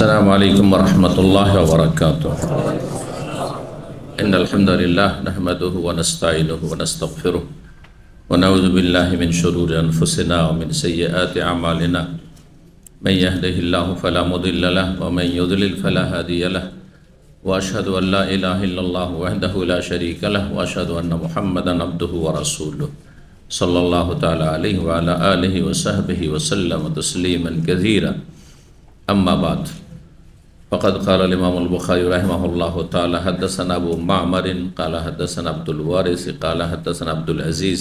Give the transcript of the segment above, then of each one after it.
السلام عليكم ورحمة الله وبركاته. إن الحمد لله نحمده ونستعينه ونستغفره ونعوذ بالله من شرور أنفسنا ومن سيئات أعمالنا. من يهده الله فلا مضل له ومن يضلل فلا هادي له وأشهد أن لا إله إلا الله وحده لا شريك له وأشهد أن محمدا عبده ورسوله صلى الله تعالى عليه وعلى آله وصحبه وسلم تسليما كثيرا. أما بعد فقد قال الإمام البخاري رحمه الله تعالى حدثنا أبو معمر قال حدثنا عبد الوارث قال حدثنا عبد العزيز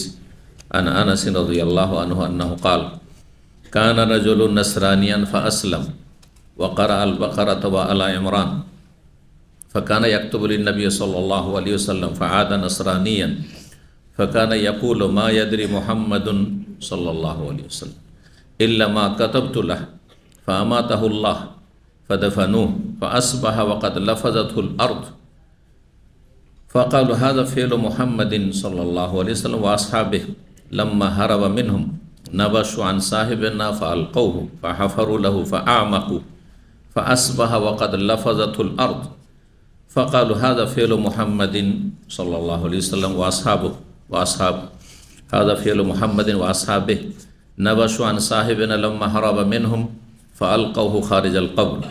عن أنس رضي الله عنه أنه قال كان رجل نصرانيا فأسلم وقرأ البقرة وآل عمران فكان يكتب للنبي صلى الله عليه وسلم فعاد نصرانيا فكان يقول ما يدري محمد صلى الله عليه وسلم إلا ما كتبت له فأماته الله فدفنوه فأصبح وقد لفظته الأرض فقالوا هذا فعل محمد صلى الله عليه وسلم وأصحابه لما هرب منهم نبشوا عن صاحبنا فألقوه فحفروا له فأعمقوا فأصبح وقد لفظته الأرض فقالوا هذا فعل محمد صلى الله عليه وسلم وأصحابه هذا فعل محمد وأصحابه نبشوا عن صاحبنا لما هرب منهم فألقوه خارج القبر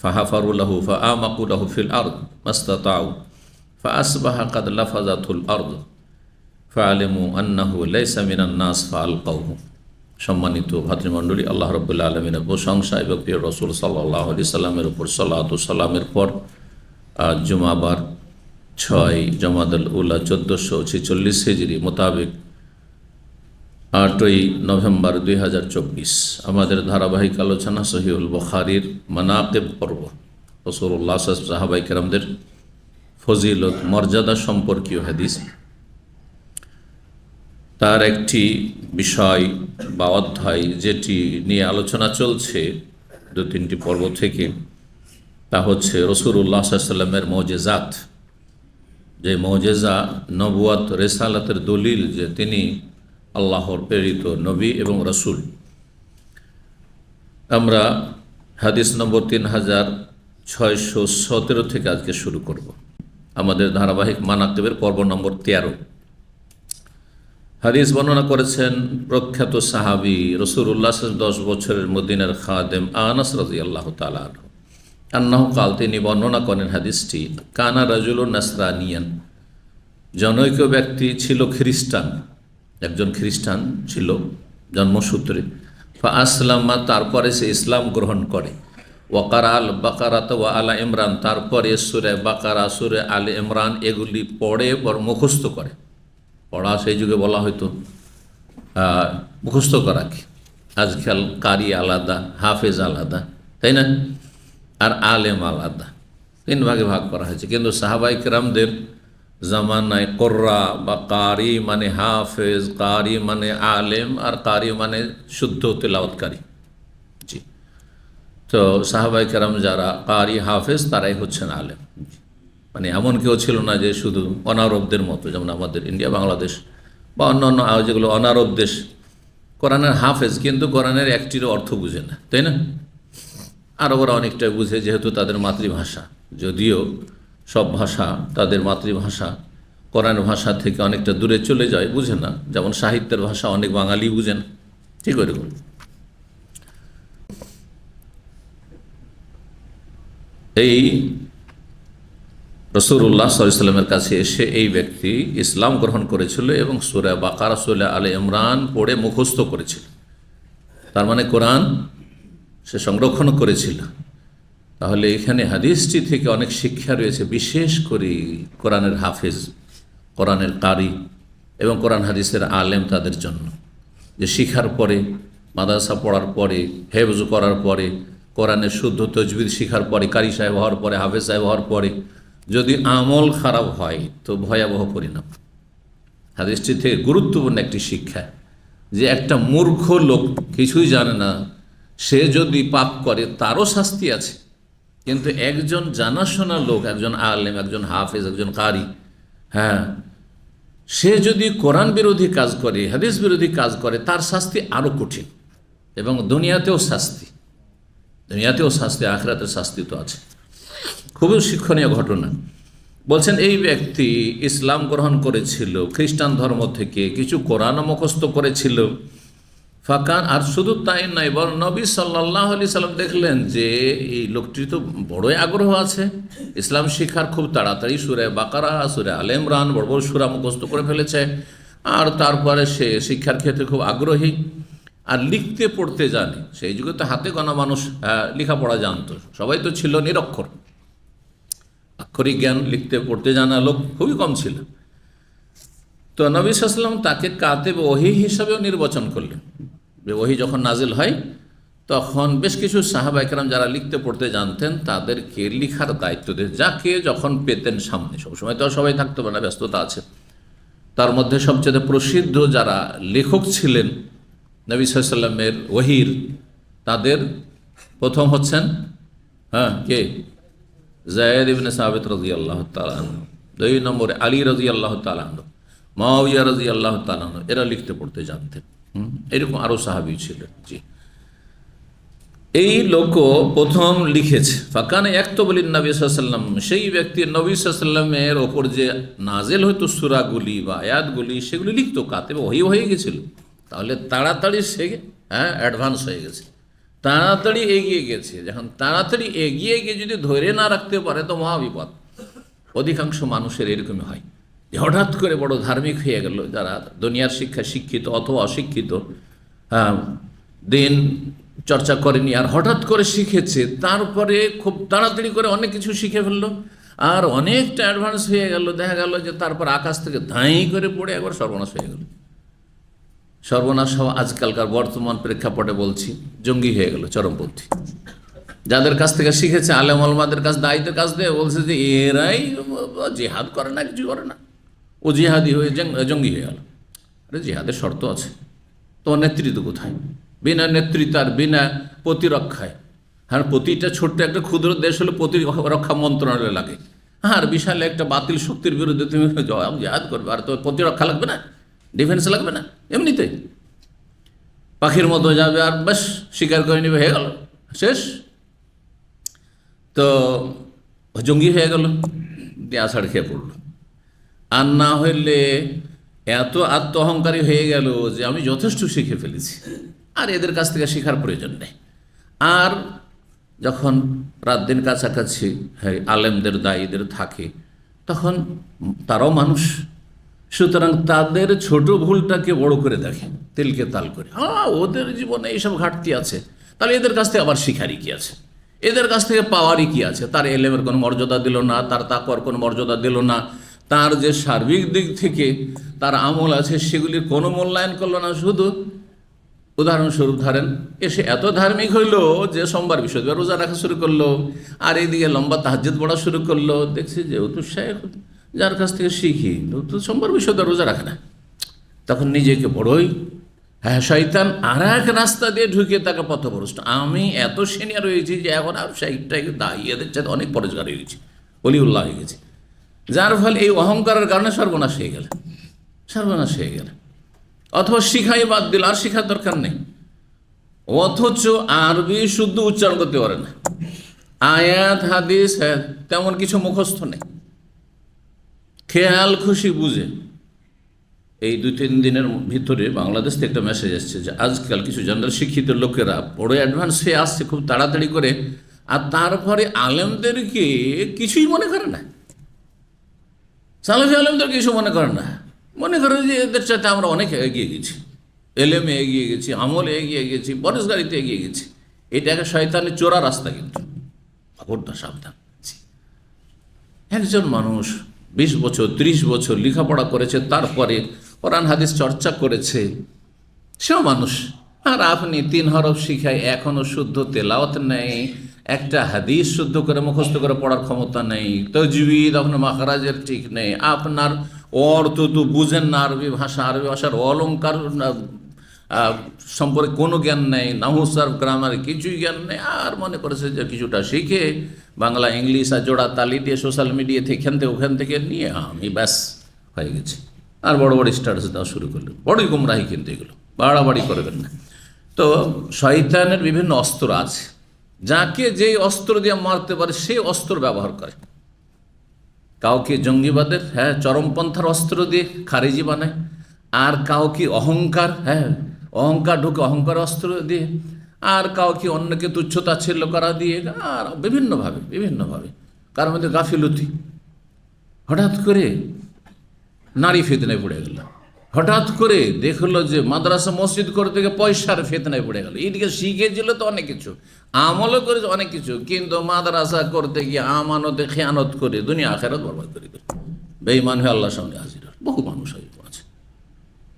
فحفروا له فآمقوا له في الأرض ما استطاعوا فأصبح قد لفظته الأرض فعلموا أنه ليس من الناس فألقوه. সম্মানিত ভাতৃমণ্ডলী, আল্লাহ রাব্বুল আলামিনের প্রশংসা এবং প্রিয় রাসূল সাল্লাল্লাহু আলাইহি সাল্লামের উপর সালাত ও সালামের পর জুমাবার 6 জমাদাল উলা 1446 হিজরি মোতাবেক 8 নভেম্বর 2024 আমাদের ধারাবাহিক আলোচনা সহিহুল বুখারীর মানাকিব পর্ব, রাসূলুল্লাহ সাহাবায়ে কেরামদের ফজিলত মর্যাদা সম্পর্কীয় হাদিস। তার একটি বিষয় বা অধ্যায় যেটি নিয়ে আলোচনা চলছে 2-3টি পর্ব থেকে, তা হচ্ছে রাসূলুল্লাহ সাল্লাল্লাহু আলাইহি ওয়াসাল্লামের মুজিজাত, যে মুজিজা নবুয়ত রিসালাতের দলিল যে তিনি আল্লাহর প্রেরিত নবী এবং রসুল। আমরা হাদিস নম্বর 3617 থেকে আজকে শুরু করব। আমাদের ধারাবাহিক মানাকিবের পর্ব নম্বর 13। হাদিস বর্ণনা করেছেন প্রখ্যাত সাহাবী রাসূলুল্লাহ 10 বছরের মদিনার খাদেম আনাস রাদিয়াল্লাহু তাআলা আনহু আন্নাহু কাল, তিনি বর্ণনা করেন হাদিসটি, কানা রাজুলুন নাসরানিয়ান, জনৈক ব্যক্তি ছিল খ্রিস্টান, একজন খ্রিস্টান ছিল জন্মসূত্রে। ফা আসলামা, তারপরে সে ইসলাম গ্রহণ করে। ওয়াকারা আল বাকারাত ওয়া আলা ইমরান, তারপরে সূরা বাকারা সূরা আল ইমরান এগুলি পড়ে মুখস্থ করে। পড়া সেই যুগে বলা হয়তো মুখস্থ করা কি, আজকাল কারি আলাদা, হাফেজ আলাদা, তাই না, আর আলেম আলাদা, 3 ভাগে ভাগ করা হয়েছে। কিন্তু সাহাবায়ে কেরামদের জামানায় কোররা বা কারি মানে হাফেজ, কারি মানে আলেম, আর কারি মানে শুদ্ধ তেলাওয়াতকারী। জি, তো সাহাবায়ে কেরাম যারা কারি হাফেজ তারাই হচ্ছেন আলেম। মানে এমন কেউ ছিল না যে শুধু অনারবদের মতো, যেমন আমাদের ইন্ডিয়া, বাংলাদেশ বা অন্যান্য যেগুলো অনারব দেশ, কোরআনের হাফেজ কিন্তু কোরআনের একটিরও অর্থ বুঝে না, তাই না। আরবরা অনেকটা বুঝে, যেহেতু তাদের মাতৃভাষা, যদিও সব ভাষা তাদের মাতৃভাষা কোরআন ভাষা থেকে অনেকটা দূরে চলে যায়, বুঝে না। যেমন সাহিত্যের ভাষা অনেক বাঙালি বুঝেন, ঠিক ওইরকম। এই রাসূলুল্লাহ সাল্লাল্লাহু আলাইহি ওয়াসাল্লামের কাছে এসে এই ব্যক্তি ইসলাম গ্রহণ করেছিল এবং সূরা বাকারা সূরা আলে ইমরান পড়ে মুখস্থ করেছিল। তার মানে কোরআন সে সংরক্ষণ করেছিল। তাহলে এখানে হাদিসটি থেকে অনেক শিক্ষা রয়েছে, বিশেষ করে কোরআনের হাফেজ, কোরআনের কারি এবং কোরআন হাদিসের আলেম তাদের জন্য, যে শিখার পরে, মাদ্রাসা পড়ার পরে, হেফজ করার পরে, কোরআনের শুদ্ধ তাজবিদ শিখার পরে, কারি সাহেব হওয়ার পরে, হাফেজ সাহেব হওয়ার পরে যদি আমল খারাপ হয় তো ভয়াবহ পরিণাম। হাদিসটি থেকে গুরুত্বপূর্ণ একটি শিক্ষা, যে একটা মূর্খ লোক কিছুই জানে না, সে যদি পাপ করে তারও শাস্তি আছে। কিন্তু একজন জানাশোনা লোক, একজন আলেম, একজন হাফেজ, একজন কারি, হ্যাঁ, সে যদি কোরআন বিরোধী কাজ করে, হাদিস বিরোধী কাজ করে, তার শাস্তি আরও কঠিন এবং দুনিয়াতেও শাস্তি। দুনিয়াতেও শাস্তি, আখিরাতের শাস্তি তো আছে। খুবই শিক্ষণীয় ঘটনা। বলছেন এই ব্যক্তি ইসলাম গ্রহণ করেছিল, খ্রিস্টান ধর্ম থেকে কিছু কোরআন মুখস্থ করেছিল। ফাকান, আর শুধু তাই নয়, বরং নবী সাল্লাল্লাহু আলাইহি সাল্লাম দেখলেন যে এই লোকটির তো বড়ই আগ্রহ আছে ইসলাম শিক্ষার, খুব তাড়াতাড়ি সূরা বাকারা, সূরা আলে ইমরান, বড় বড় সূরা মুখস্থ করে ফেলেছে। আর তারপরে সে শিক্ষার ক্ষেত্রে খুব আগ্রহী, আর লিখতে পড়তে জানে। সেই যুগে তো হাতে গোনা মানুষ লেখাপড়া জানতো, সবাই তো ছিল নিরক্ষর। আক্ষরিক জ্ঞান, লিখতে পড়তে জানা লোক খুবই কম ছিল। তো নবী সাল্লাল্লাহু আলাইহি ওয়াসাল্লাম তাকে কাতেব ওহী হিসাবেও নির্বাচন করলেন। যে ওহী যখন নাজিল হয় তখন বেশ কিছু সাহাবা একরাম যারা লিখতে পড়তে জানতেন তাদেরকে লিখার দায়িত্ব দেন, যাকে যখন পেতেন সামনে। সবসময় তো সবাই থাকতে পারে না, ব্যস্ততা আছে। তার মধ্যে সবচেয়ে প্রসিদ্ধ যারা লেখক ছিলেন নবী সাল্লাল্লাহু আলাইহি ওয়াসাল্লামের ওহীর, তাদের প্রথম হচ্ছেন কে? যায়েদ ইবনে সাবিত রাদিয়াল্লাহু তাআলা আনহু। 2 নম্বরে আলী রাদিয়াল্লাহু তাআলা আনহু, মুআবিয়া রাদিয়াল্লাহু তাআলা আনহু। এরা লিখতে পড়তে জানতেন। এরকম আরও সাহাবী ছিলেন। জি, এই লোক প্রথম লিখেছে। ফাকানে ইয়াকতুবুলিন নবী সাল্লাল্লাহু আলাইহি ওয়াসাল্লাম, সেই ব্যক্তি নবী সাল্লাল্লাহু আলাইহি ওয়াসাল্লামের ওপর যে নাজিল হতো সূরাগুলি বা আয়াতগুলি, সেগুলি লিখতো। কাতেব ওহী হয়ে গেছিল, তাহলে তাড়াতাড়ি সে অ্যাডভান্স হয়ে গেছে, তাড়াতাড়ি এগিয়ে গেছে। যখন তাড়াতাড়ি এগিয়ে গিয়ে যদি ধরে না রাখতে পারে তো মহাবিপদ। অধিকাংশ মানুষের এরকমই হয় যে হঠাৎ করে বড় ধার্মিক হয়ে গেল, যারা দুনিয়ার শিক্ষা শিক্ষিত অথবা অশিক্ষিত, দিন চর্চা করেনি, আর হঠাৎ করে শিখেছে, তারপরে খুব তাড়াতাড়ি করে অনেক কিছু শিখে ফেললো, আর অনেকটা অ্যাডভান্স হয়ে গেল। দেখা গেল যে তারপর আকাশ থেকে ধাঁই করে পড়ে একবার সর্বনাশ হয়ে গেল। সর্বনাশ হওয়া আজকালকার বর্তমান প্রেক্ষাপটে বলছি, জঙ্গি হয়ে গেল, চরমপন্থী। যাদের কাছ থেকে শিখেছে, আলেম ওলামাদের কাছ, দায়ীদের কাছ দিয়ে বলছে যে এরাই জিহাদ করে না, কিছু করে না, ও জিহাদি হয়ে জঙ্গি হয়ে গেল। আরে জিহাদের শর্ত আছে, তোমার নেতৃত্ব কোথায়? বিনা নেতৃত্ব আর বিনা প্রতিরক্ষায়, প্রতিটা ছোট্ট একটা ক্ষুদ্র দেশ হলে প্রতিরক্ষা মন্ত্রণালয় লাগে। আর বিশাল একটা বাতিল শক্তির বিরুদ্ধে তুমি জিহাদ করবে, আর তো প্রতিরক্ষা লাগবে না, ডিফেন্স লাগবে না, এমনিতেই পাখির মতো যাবে আর বেশ শিকার করে নেবে, হয়ে গেল, শেষ। তো জঙ্গি হয়ে গেল, দিয়ে আষাঢ় খেয়ে পড়ল। আর না হইলে এত আত্ম অহংকারী হয়ে গেল যে আমি যথেষ্ট শিখে ফেলেছি, আর এদের কাছ থেকে শেখার প্রয়োজন নেই। আর যখন রাত দিন কাছাকাছি আলেমদের দায়ীদের থাকে, তখন তারাও মানুষ, সুতরাং তাদের ছোট ভুলটাকে বড় করে দেখে, তেলকে তাল করে। ওদের জীবনে এইসব ঘাটতি আছে, তাহলে এদের কাছ থেকে আবার শিখারই কি আছে, এদের কাছ থেকে পাওয়ারই কি আছে? তার এলেমের কোনো মর্যাদা দিল না, তার তাকওয়ার কোনো মর্যাদা দিল না, তার যে সার্বিক দিক থেকে তার আমল আছে সেগুলির কোনো মূল্যায়ন করলো না। শুধু উদাহরণস্বরূপ ধরেন, এসে এত ধার্মিক হইলো যে সোমবার বৃহস্পতিবার রোজা রাখা শুরু করলো, আর এইদিকে লম্বা তাহাজ্জুদ পড়া শুরু করলো। দেখছি যে ও তো শায়েখ, যার কাছ থেকে শিখি, ও তো সোমবার বৃহস্পতিবার রোজা রাখে না। তখন নিজেকে বড়ই শয়তান আর এক রাস্তা দিয়ে ঢুকিয়ে তাকে পথভ্রষ্ট। আমি এত সিনিয়র হয়েছি যে এখন আর শাইখটাকে দাঁড়িয়েদের চাইতে অনেক পরেজগার হয়ে গেছি, ওলিউল্লাহ হয়ে গেছি। যার ফলে এই অহংকারের কারণে সর্বনাশ হয়ে গেল, সর্বনাশ হয়ে গেল। অথবা শিখাই বাদ দিল, আর শিখার দরকার নেই, অথচ আরবি শুদ্ধ উচ্চারণ করতে পারে না, আয়াত হাদিস তেমন কিছু মুখস্থ নেই, খেয়াল খুশি বুঝে। এই 2-3 দিনের ভিতরে বাংলাদেশ থেকে একটা মেসেজ এসছে যে আজকাল কিছু জেনারেল শিক্ষিত লোকেরা বড় অ্যাডভান্স হয়ে আসছে খুব তাড়াতাড়ি করে, আর তারপরে আলেমদেরকে কিছুই মনে করে না, সালাফি আলেমদের কিছু মনে করে না, মনে করে যে এদের চাইতে আমরা অনেক এগিয়ে গেছি, এলেমে এগিয়ে গেছি, আমলে এগিয়ে গেছি, পরেশগারিতে এগিয়ে গেছি। এটা একটা শয়তানের চোরা রাস্তা, কিন্তু খবরদার, সাবধান। একজন মানুষ 20 বছর 30 বছর লেখাপড়া করেছে, তারপরে কোরআন হাদিস চর্চা করেছে, সেও মানুষ। আর আপনি 3 হরফ শিখায় এখনও শুদ্ধ তেলাওয়াত নেই, একটা হাদিস শুদ্ধ করে মুখস্থ করে পড়ার ক্ষমতা নেই, তাজবিদ আপনার মাখরাজের ঠিক নেই, আপনার অর্থ তো বুঝেন না, আরবি ভাষার অলঙ্কার সম্পর্কে কোনো জ্ঞান নেই, নাহু সারফ গ্রামার কিছুই জ্ঞান নেই, আর মনে করেছে যে কিছুটা শিখে বাংলা ইংলিশ আর জোড়া তালি দিয়ে সোশ্যাল মিডিয়া থেকে ওখান থেকে নিয়ে আমি ব্যাস হয়ে গেছি। আর বড় বড় স্ট্যাটাস দেওয়া শুরু করলেন, বড়ই গুমরাহি, কিন্তু এগুলো বাড়াবাড়ি করবেন না। তো শয়তানের বিভিন্ন অস্ত্র আছে, যাকে যেই অস্ত্র দিয়ে মারতে পারে সেই অস্ত্র ব্যবহার করে। কাউকে জঙ্গিবাদের চরমপন্থার অস্ত্র দিয়ে খারিজি বানায়, আর কাউকে অহংকার অহংকার ঢুকে অহংকার অস্ত্র দিয়ে, আর কাউকে অন্যকে তুচ্ছতাচ্ছিল্য করা দিয়ে, আর বিভিন্নভাবে কারোর মধ্যে গাফিলতি। হঠাৎ করে নারী ফিতনায় পড়ে গেল, হঠাৎ করে দেখলো যে মাদ্রাসা মসজিদ করতে গিয়ে পয়সার ফিতনায় পড়ে গেল। এইদিকে শিখেছিল তো অনেক কিছু, আমলও করেছে অনেক কিছু, কিন্তু মাদ্রাসা করতে গিয়ে আমানতে খেয়ানত করে দুনিয়া আখেরাত বরবাদ করে দিল। বেঈমান হয়ে আল্লাহর সামনে হাজির হল। বহু মানুষ হয়ে পড়েছে।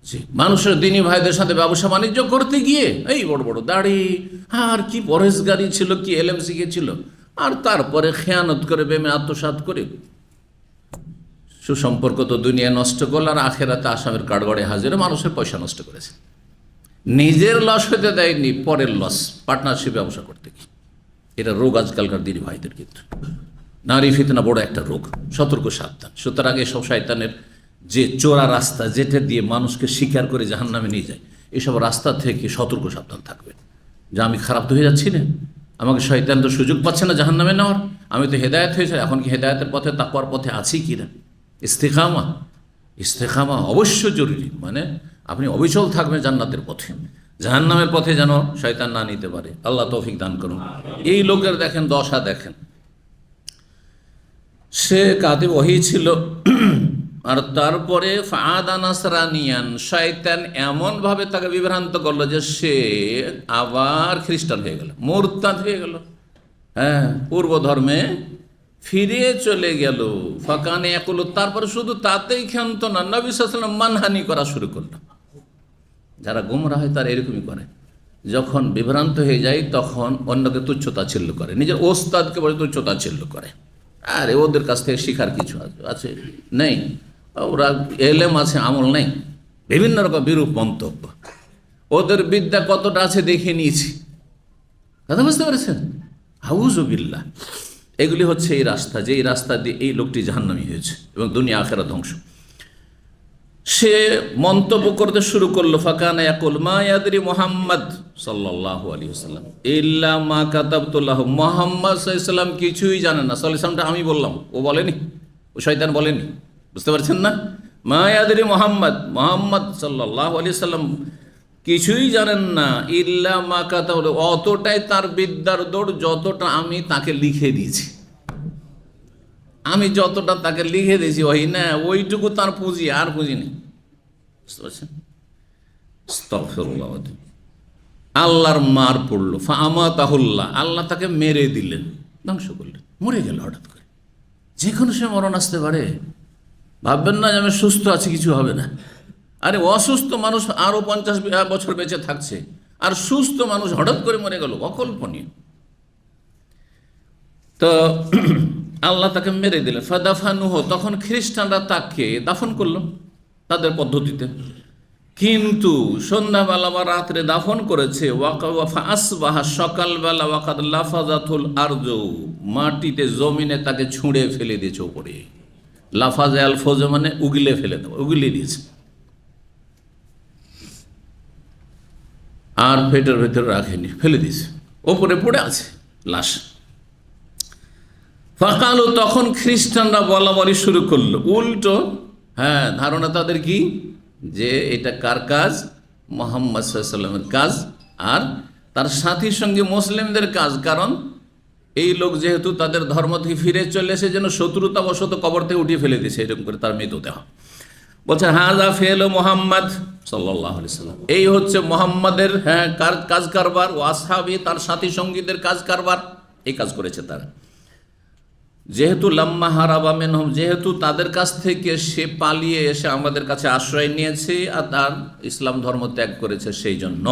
জি, মানুষের দিনী ভাইদের সাথে ব্যবসা বাণিজ্য করতে গিয়ে এই বড় বড় দাড়ি, আর কি পরহেজগারি ছিল, কি এলেম শিখেছিল, আর তারপরে খেয়ানত করে বেমে আত্মসাৎ করে সুসম্পর্ক তো দুনিয়া নষ্ট করল, আর আখেরাতে আসামের কাঠগড়ে হাজিরে মানুষের পয়সা নষ্ট করেছে। নিজের লস হতে দেয়নি, পরের লস, পার্টনারশিপ ব্যবসা করতে গিয়ে। এটা রোগ আজকালকার দিনী ভাইদের ক্ষেত্রে। নারী ফিতনা বড় একটা রোগ, সতর্ক সাবধান। সুতরাং এসব শয়তানের যে চোরা রাস্তা, যেটা দিয়ে মানুষকে শিকার করে জাহান্নামে নিয়ে যায়, এসব রাস্তা থেকে সতর্ক সাবধান থাকবে। যে আমি খারাপ তো হয়ে যাচ্ছি না, আমাকে শয়তান তো সুযোগ পাচ্ছে না জাহান্নামে নেওয়ার, আমি তো হেদায়েত হয়েছে, এখন কি হেদায়েতের পথে তাকওয়ার পথে আছি কি না? ইস্তেকামা অবশ্য জরুরি, মানে আপনি অবিচল থাকবেন জান্নাতের পথে, জাহান্নামের পথে যেন শয়তান না নিতে পারে। আল্লাহ তৌফিক দান করুন। এই লোকের দেখেন দশা, দেখেন সে কাতিব ওহী ছিল, আর তারপরে ফাআদা নাসরানিয়ান, শয়তান এমনভাবে তাকে বিভ্রান্ত করলো যে সে আবার খ্রিস্টান হয়ে গেল, মুরতাদ হয়ে গেল, পূর্ব ধর্মে ফিরে চলে গেল। ফাকানে ইয়াকুলু, তারপরে শুধু তাতেই ক্ষান্ত না, নবী সাল্লাল্লাহু আলাইহি ওয়াসাল্লাম মানহানি করা শুরু করলো। যারা গোমরা হয় তারা এরকমই করে, যখন বিভ্রান্ত হয়ে যায় তখন অন্যকে তুচ্ছতাচ্ছিল্য করে, নিজের ওস্তাদকে বলে তুচ্ছতাচ্ছিল্য করে। আরে ওদের কাছ থেকে শিখার কিছু আছে নেই, ওরা এলেম আছে, আমল নেই, বিভিন্ন রকম বিরূপ মন্তব্য। ওদের বিদ্যা কতটা আছে দেখে নিয়েছি, কথা বুঝতে পেরেছেন? হাউযুবিল্লাহ। এগুলি হচ্ছে এই রাস্তা, যে এই রাস্তা দিয়ে এই লোকটি জাহান্নামী হয়েছে এবং দুনিয়া আখিরাত ধ্বংস। সে মন্তব্য করতে শুরু করলো, ফাকানা ইয়াকুল মা ইয়াদরি মুহাম্মদ সাল্লাল্লাহু আলাইহি ওয়াসাল্লাম ইল্লা মা কাতাবতু লাহু, মুহাম্মদ সাল্লাল্লাহু আলাইহি ওয়াসাল্লাম কিছুই জানেন না। সাল্লাল্লাহু আলাইহি ওয়াসাল্লামটা আমি বললাম, ও বলেনি, ও শয়তান বলেনি, বুঝতে পারছেন না? মা ইয়াদরি মুহাম্মদ, মুহাম্মদ সাল্লাল্লাহু আলাইহি ওয়াসাল্লাম কিছুই জানেন না, ইল্লা মা কাতাবতু, অতটাই তার বিদ্যার দৌড় যতটা আমি তাকে লিখে দিয়েছি। আমি যতটা তাকে লিখে দিয়েছি ওই না, ওইটুকু তার পুঁজি, আর পুঁজি নেই, বুঝতে পারছেন? আস্তাগফিরুল্লাহ। আল্লাহর মার পড়লো, ফাআমাতাহুল্লাহ, আল্লাহ তাকে মেরে দিলেন, ধ্বংস করলেন, মরে গেল হঠাৎ করে। যে কোনো সময় মরণ আসতে পারে, ভাববেন না যে আমি সুস্থ আছি কিছু হবে না। আরে অসুস্থ মানুষ আরও 50 বছর বেঁচে থাকছে, আর সুস্থ মানুষ হঠাৎ করে মরে গেল, অকল্পনীয়। তো আল্লাহ তাকে মেরে দিলেন। ফাদাফানুহু, তখন খ্রিস্টানরা তাকে দাফন করলো তাদের পদ্ধতিতে, কিন্তু সন্ধ্যাবেলা বা রাত্রে দাফন করেছে। আসবাহা, সকালবেলা, ওয়াকাদ লাফাজাতুল আরজু, মাটিতে জমিনে তাকে ছুঁড়ে ফেলে দিয়েছে উপরে। লাফাজে আল ফোজে মানে উগলে ফেলে দেওয়া, উগলে দিয়েছে, আর পেটের ভেতরে রাখেনি, ফেলে দিয়েছে, ওপরে পড়ে আছে লাশ। ফাকালু, তখন খ্রিস্টানরা বলা বলি শুরু করলো উল্টো। ধারণা তাদের কি, যে এটা কার কাজ? মুহাম্মদ সাল্লাল্লাহু আলাইহি ওয়াসাল্লামের কাজ, আর তার সাথী সঙ্গে মুসলিমদের কাজ। কারণ এই লোক যেহেতু তাদের ধর্ম থেকে ফিরে চলে এসে যেন শত্রুতাবশত কবর থেকে উঠিয়ে ফেলে দিয়েছে, এরকম করে তার মৃতদেহ। বলছে হাযা ফেল মুহাম্মদ সাল্লাল্লাহু আলাইহি ওয়াসাল্লাম, এই হচ্ছে মুহাম্মাদের কাজ কারবার, ও আসহাবি, তার সাথী সঙ্গীদের কাজ কারবার, এই কাজ করেছে তারা। যেহেতু লাম্মা হারাবা মিনহুম, যেহেতু তাদের কাছ থেকে সে পালিয়ে এসে আমাদের কাছে আশ্রয় নিয়েছে আর তার ইসলাম ধর্ম ত্যাগ করেছে, সেই জন্য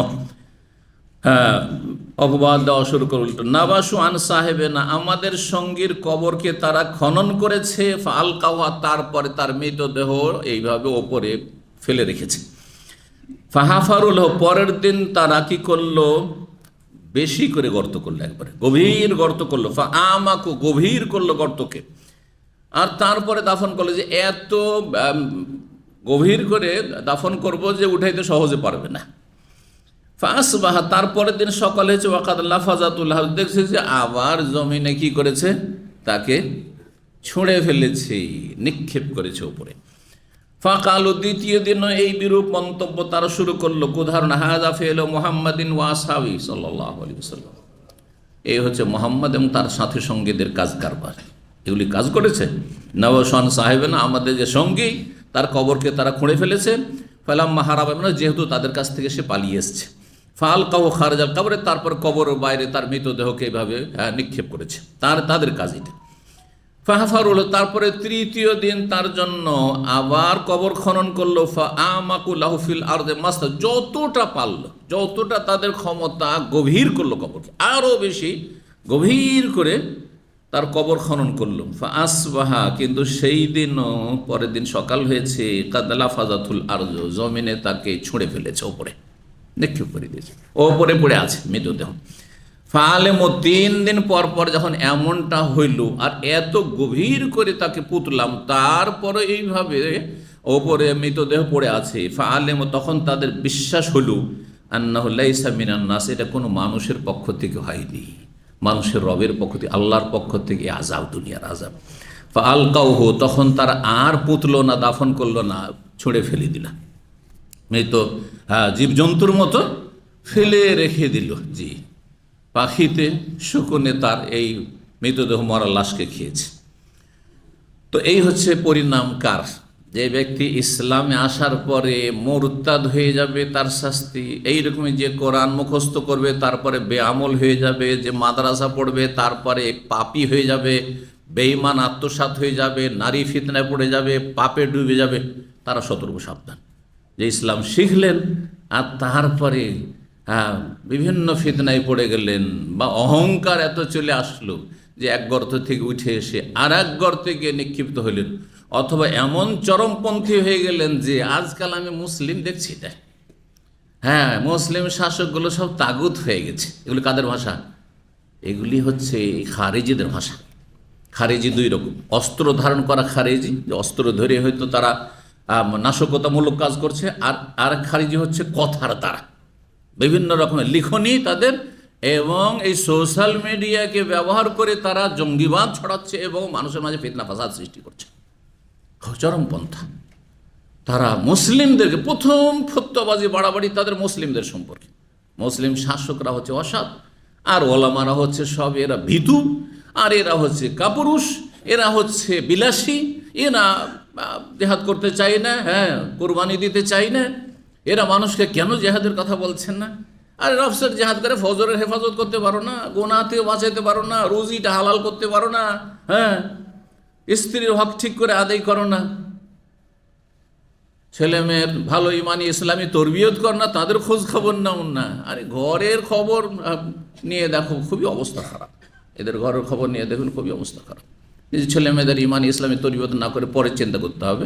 অপবাদ দেওয়া শুরু করে উল্টো। নাবাসু আন সাহেবে না, আমাদের সঙ্গীর কবরকে তারা খনন করেছে। ফালকাওয়া, তারপরে তার মৃতদেহ এইভাবে ওপরে ফেলে রেখেছে। ফাহাফারুল, পরের দিন তারা কি করলো, বেশি করে গর্ত করলো, একবারে গভীর গর্ত করলো। আমাকু, গভীর করলো গর্তকে, আর তারপরে দাফন করলো। যে এত গভীর করে দাফন করব যে উঠাইতে সহজে পারবে না। ফাসবাহা, তারপরের দিন সকাল হয়েছে, ওয়াকাদ লাফাজাতুল হাউজ, দেখছে যে আবার জমিনে কি করেছে, তাকে ছুঁড়ে ফেলেছে, নিক্ষেপ করেছে উপরে। ফাকালু, দ্বিতীয় দিন এই বিরূপ মন্তব্য তারা শুরু করলো। উদাহরণ, হাযা ফি'লু মুহাম্মাদিন ওয়া আসহাবি সাল্লাল্লাহু আলাইহি ওয়াসাল্লাম, এই হচ্ছে মোহাম্মদ এবং তার সাথী সঙ্গীদের কাজ কারবার, এগুলি কাজ করেছে। নওশান সাহেব না, আমাদের যে সঙ্গী, তার কবরকে তারা খুঁড়ে ফেলেছে। ফালাম্মা হারাবা, মানে যেহেতু তাদের কাছ থেকে সে পালিয়ে এসছে। ফালকাহু খারিজাল কবরে, তারপর কবরের বাইরে তার মৃতদেহকে এইভাবে নিক্ষেপ করেছে, তাদের কাজ এটা। ফাহাফারুল, তারপরে তৃতীয় দিন তার জন্য আবার কবর খনন করলো। ফাআমাকু লাহু ফিল আরদি মাসতা, যতটা পারল, যতটা তাদের ক্ষমতা, গভীর করলো কবরকে, আরও বেশি গভীর করে তার কবর খনন করলো। ফাআসবাহা, কিন্তু সেই দিনও, পরের দিন সকাল হয়েছে, কাদ লাফাজাতুল আরদ, জমিনে তাকে ছুঁড়ে ফেলেছে, ওপরে নিক্ষেপ করে দিয়েছে, ওপরে পড়ে আছে মৃতদেহ। ফালেমো, 3 দিন পর পর যখন এমনটা হইল, আর এত গভীর করে তাকে পুতলাম, তারপরে এইভাবে ওপরে মৃতদেহ পড়ে আছে। ফালেমো, তখন তাদের বিশ্বাস হইল, আন্নাহু লাইসা মিনান নাস, এটা কোনো মানুষের পক্ষ থেকে হয়নি, মানুষের রবের পক্ষ থেকে, আল্লাহর পক্ষ থেকে আযাব, দুনিয়ার আযাব। ফাআলকাউহু, তখন তারা আর পুতলো না, দাফন করলো না, ছুঁড়ে ফেলে দিল, মৃত জীবজন্তুর মতো ফেলে রেখে দিল। জি, পাখিতে, শকুনে তার এই মৃতদেহ মরা লাশকে খেয়েছে। তো এই হচ্ছে পরিণাম কার? যে ব্যক্তি ইসলামে আসার পরে মুরতাদ হয়ে যাবে, তার শাস্তি এইরকমই। যে কোরআন মুখস্থ করবে তারপরে বেআমল হয়ে যাবে, যে মাদ্রাসা পড়বে তারপরে পাপী হয়ে যাবে, বেঈমান আত্মসাৎ হয়ে যাবে, নারী ফিতনায় পড়ে যাবে, পাপে ডুবে যাবে, তারা সতর্ক সাবধান। যে ইসলাম শিখলেন আর তারপরে বিভিন্ন ফিতনায় পড়ে গেলেন, বা অহংকার এত চলে আসলো যে এক গর্ত থেকে উঠে এসে আর এক গর্তে গিয়ে নিক্ষিপ্ত হইলেন, অথবা এমন চরমপন্থী হয়ে গেলেন যে আজকাল আমি মুসলিম দেখছি এটা, মুসলিম শাসকগুলো সব তাগুত হয়ে গেছে। এগুলি কাদের ভাষা? এগুলি হচ্ছে খারেজিদের ভাষা। খারেজি 2 রকম, অস্ত্র ধারণ করা খারেজি, যে অস্ত্র ধরে হয়তো তারা নাশকতামূলক কাজ করছে, আর খারেজি হচ্ছে কথার দ্বারা, বিভিন্ন রকমের লিখনি তাদের, এবং এই সোশ্যাল মিডিয়াকে ব্যবহার করে তারা জঙ্গিবাদ ছড়াচ্ছে এবং মানুষের মাঝে ফিতনা ফাসাদ সৃষ্টি করছে। চরমপন্থা। তারা মুসলিমদেরকে, প্রথম ফতোয়াবাজি বাড়াবাড়ি তাদের মুসলিমদের সম্পর্কে। মুসলিম শাসকরা হচ্ছে অসৎ, আর ওলামারা হচ্ছে সব এরা ভীতু, আর এরা হচ্ছে কাপুরুষ, এরা হচ্ছে বিলাসী, এরা জেহাদ করতে চায় না, কোরবানি দিতে চায় না, এরা মানুষকে কেন জেহাদের কথা বলছেন না? আর অফিসার জেহাদ করে ফজরের হেফাজত করতে পারো না, গোনাতেও বাঁচাইতে পারো না, রুজিটা হালাল করতে পারো না, স্ত্রীর হক ঠিক করে আদায় করো না, ছেলে মেয়ের ভালো ইমানি ইসলামী তরবিয়ত কর না, তাদের খোঁজ খবর নাও না। আরে ঘরের খবর নিয়ে দেখো, খুবই অবস্থা খারাপ। এদের ঘরের খবর নিয়ে দেখুন, খুবই অবস্থা খারাপ। নিজে ছেলে মেয়েদের ইমানি ইসলামী তরবিয়ত না করে পরের চিন্তা করতে হবে,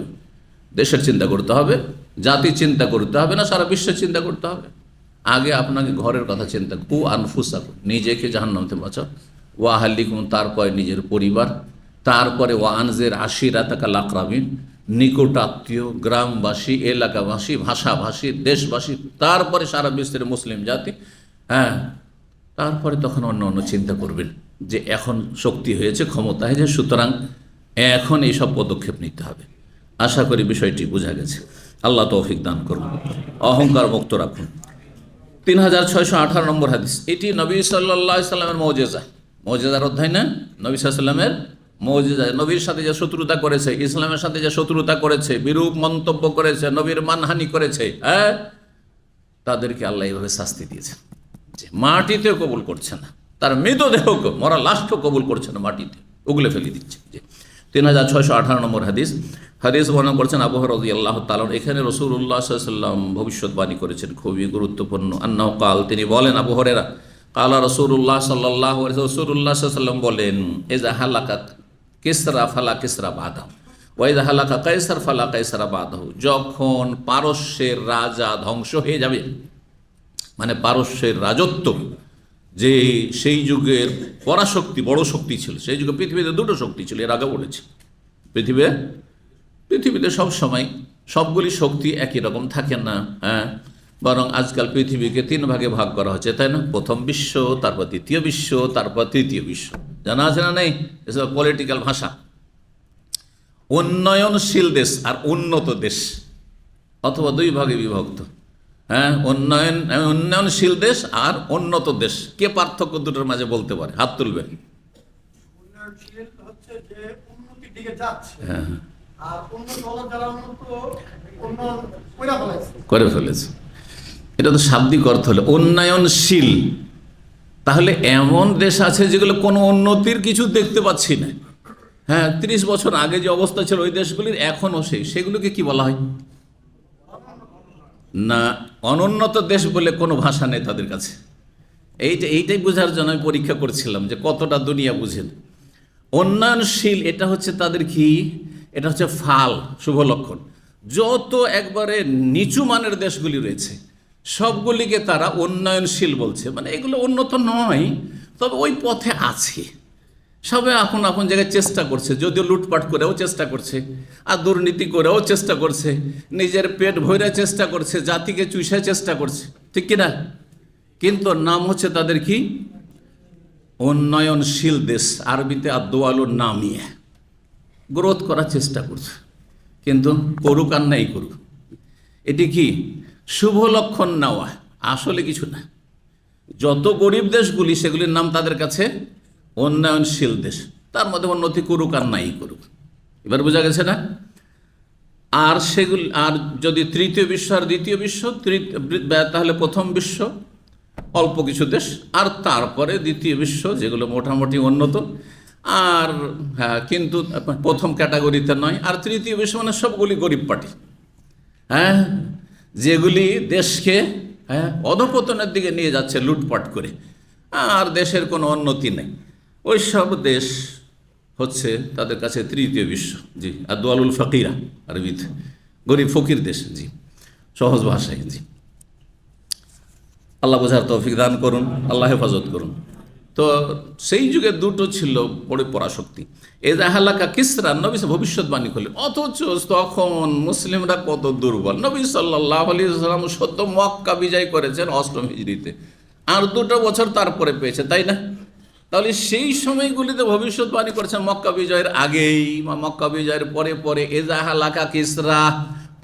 দেশের চিন্তা করতে হবে, জাতির চিন্তা করতে হবে না, সারা বিশ্বের চিন্তা করতে হবে। আগে আপনাকে ঘরের কথা চিন্তা, কু আনফুসাকুম, নিজেকে জাহান্নাম থেকে বাঁচাও, ওয়া আহলিকুম, তারপরে নিজের পরিবার, তারপরে ওয়া আনজির আশিরাতাকাল আকরাবিন, নিকট আত্মীয়, গ্রামবাসী, এলাকাবাসী, ভাষাভাষী, দেশবাসী, তারপরে সারা বিশ্বের মুসলিম জাতি। তারপরে তখন অন্য অন্য চিন্তা করবেন যে এখন শক্তি হয়েছে, ক্ষমতা হয়েছে, সুতরাং এখন এইসব পদক্ষেপ নিতে হবে। আশা করি বিষয়টি বোঝা গেছে। আল্লাহ তৌফিক দান করুন, অহংকার মুক্ত রাখুন। 3618 নম্বর হাদিস, এটি নবী সাল্লাল্লাহু আলাইহি সাল্লামের মুজিজা, মুজিজার অধ্যায় না, নবী সাল্লাল্লাহু আলাইহি সাল্লামের মুজিজা। নবীর সাথে যে শত্রুতা করেছে, ইসলামের সাথে যে শত্রুতা করেছে, বিরূপ মন্তব্য করেছে, নবীর মানহানি করেছে, তাদেরকে আল্লাহ এইভাবে শাস্তি দিয়েছে যে মাটিতেও কবুল করছে না, তার মৃতদেহকে, মরা লাশকেও কবুল করছে না, মাটিতে উগলে ফেলে দিচ্ছে। 3618 নম্বর হাদিস বর্ণনা করছেন আবু হুরায়রা রাদিয়াল্লাহু তাআলা। এখানে রাসূলুল্লাহ সাল্লাল্লাহু আলাইহি ওয়াসাল্লাম ভবিষ্যৎবাণী করেছেন, খুবই গুরুত্বপূর্ণ। আন্নাহু কাল, তিনি বলেন, আবু হুরায়রা, কালা রাসূলুল্লাহ সাল্লাল্লাহু আলাইহি ওয়াসাল্লাম বলেন, ইযা হালাকা কিসরা ফালা কিসরা বাদাহু ওয়া ইযা হালাকা কায়সার ফালা কায়সারা বাদাহু, যখন পারস্যের রাজা ধ্বংস হয়ে যাবে, মানে পারস্যের রাজত্ব, যে সেই যুগের পরাশক্তি, বড় শক্তি ছিল, সেই যুগে পৃথিবীতে 2টো শক্তি ছিল, এর আগে বলেছে। পৃথিবীতে সব সময় সবগুলি শক্তি একই রকম থাকে না, বরং আজকাল পৃথিবীকে 3 ভাগে ভাগ করা হচ্ছে, তাই না? প্রথম বিশ্ব, তারপর দ্বিতীয় বিশ্ব, তারপর তৃতীয় বিশ্ব। জানা আছে না নেই? এসব পলিটিক্যাল ভাষা। উন্নয়নশীল দেশ আর উন্নত দেশ, অথবা 2 ভাগে বিভক্ত। হ্যাঁ, উন্নয়নশীল দেশ আর উন্নত দেশ। কে পার্থক্য দুটোর মাঝে বলতে পারে? হাত তুলবেন। উন্নয়নশীল হচ্ছে যে উন্নতির দিকে যাচ্ছে, হ্যাঁ, আর উন্নত হলো যারা উন্নয়ন করে ফেলেছে। এটা তো শাব্দিক অর্থ হলো উন্নয়নশীল। তাহলে এমন দেশ আছে যেগুলো কোনো উন্নতির কিছু দেখতে পাচ্ছি না। হ্যাঁ, 30 বছর আগে যে অবস্থা ছিল ওই দেশগুলির এখনও সেগুলোকে কি বলা হয়? না, অনুন্নত দেশ বলে কোনো ভাষা নেই তাদের কাছে। এইটাই বোঝার জন্য আমি পরীক্ষা করছিলাম যে কতটা দুনিয়া বুঝেন। উন্নয়নশীল এটা হচ্ছে তাদের কি, এটা হচ্ছে ফাল, শুভ লক্ষণ। যত একবারে নিচু মানের দেশগুলি রয়েছে সবগুলিকে তারা উন্নয়নশীল বলছে। মানে এগুলো উন্নত নয়, তবে ওই পথে আছে। সবে আপন আপন জায়গায় চেষ্টা করছে, যদিও লুটপাট করেও চেষ্টা করছে, আর দুর্নীতি করেও চেষ্টা করছে, নিজের পেট ভরে চেষ্টা করছে, জাতিকে চুষে চেষ্টা করছে, ঠিক কিনা? কিন্তু নাম হচ্ছে তাদের কি? উন্নয়নশীল দেশ। আরবিতে আদোয়ালুর নামিয়ে গ্রোথ করার চেষ্টা করছে, কিন্তু করুক আর নাই করুক, এটি কি শুভ লক্ষণ নেওয়া? আসলে কিছু না। যত গরিব দেশগুলি সেগুলির নাম তাদের কাছে উন্নয়নশীল দেশ। তার মধ্যে উন্নতি করুক আর নাই করুক, এবার বোঝা গেছে না? আর সেগুলি, আর যদি তৃতীয় বিশ্ব আর দ্বিতীয় বিশ্ব, তাহলে প্রথম বিশ্ব অল্প কিছু দেশ, আর তারপরে দ্বিতীয় বিশ্ব যেগুলো মোটামুটি উন্নত, আর হ্যাঁ কিন্তু প্রথম ক্যাটাগরিতে নয়। আর তৃতীয় বিশ্ব মানে সবগুলি গরিব পার্টি, হ্যাঁ, যেগুলি দেশকে অধঃপতনের দিকে নিয়ে যাচ্ছে লুটপাট করে, আর দেশের কোনো উন্নতি নেই। ওই সব দেশ হচ্ছে তাদের কাছে তৃতীয় বিশ্ব। জি, আর দোয়ালুল ফকিরা আরবিতে গরিব ফকির দেশ। জি, সহজ ভাষায়। জি, আল্লাহ বোঝার তৌফিক দান করুন, আল্লাহ হেফাজত করুন। তো সেই যুগে দুটো ছিল বড় পরাশক্তি। এজাহালাকা কিসরা, নবী ভবিষ্যৎবাণী করলেন, অথচ তখন মুসলিমরা কত দুর্বল। নবী সাল্লাল্লাহু আলাইহি ওয়াসাল্লাম সদ্য মক্কা বিজয় করেছেন 8ম হিজরিতে, আর 2 বছর তারপরে পেয়েছে, তাই না? তাহলে সেই সময়গুলিতে ভবিষ্যৎবাণী করেছেন মক্কা বিজয়ের আগেই বা মক্কা বিজয়ের পরে পরে। এজাহালাকা কিসরা,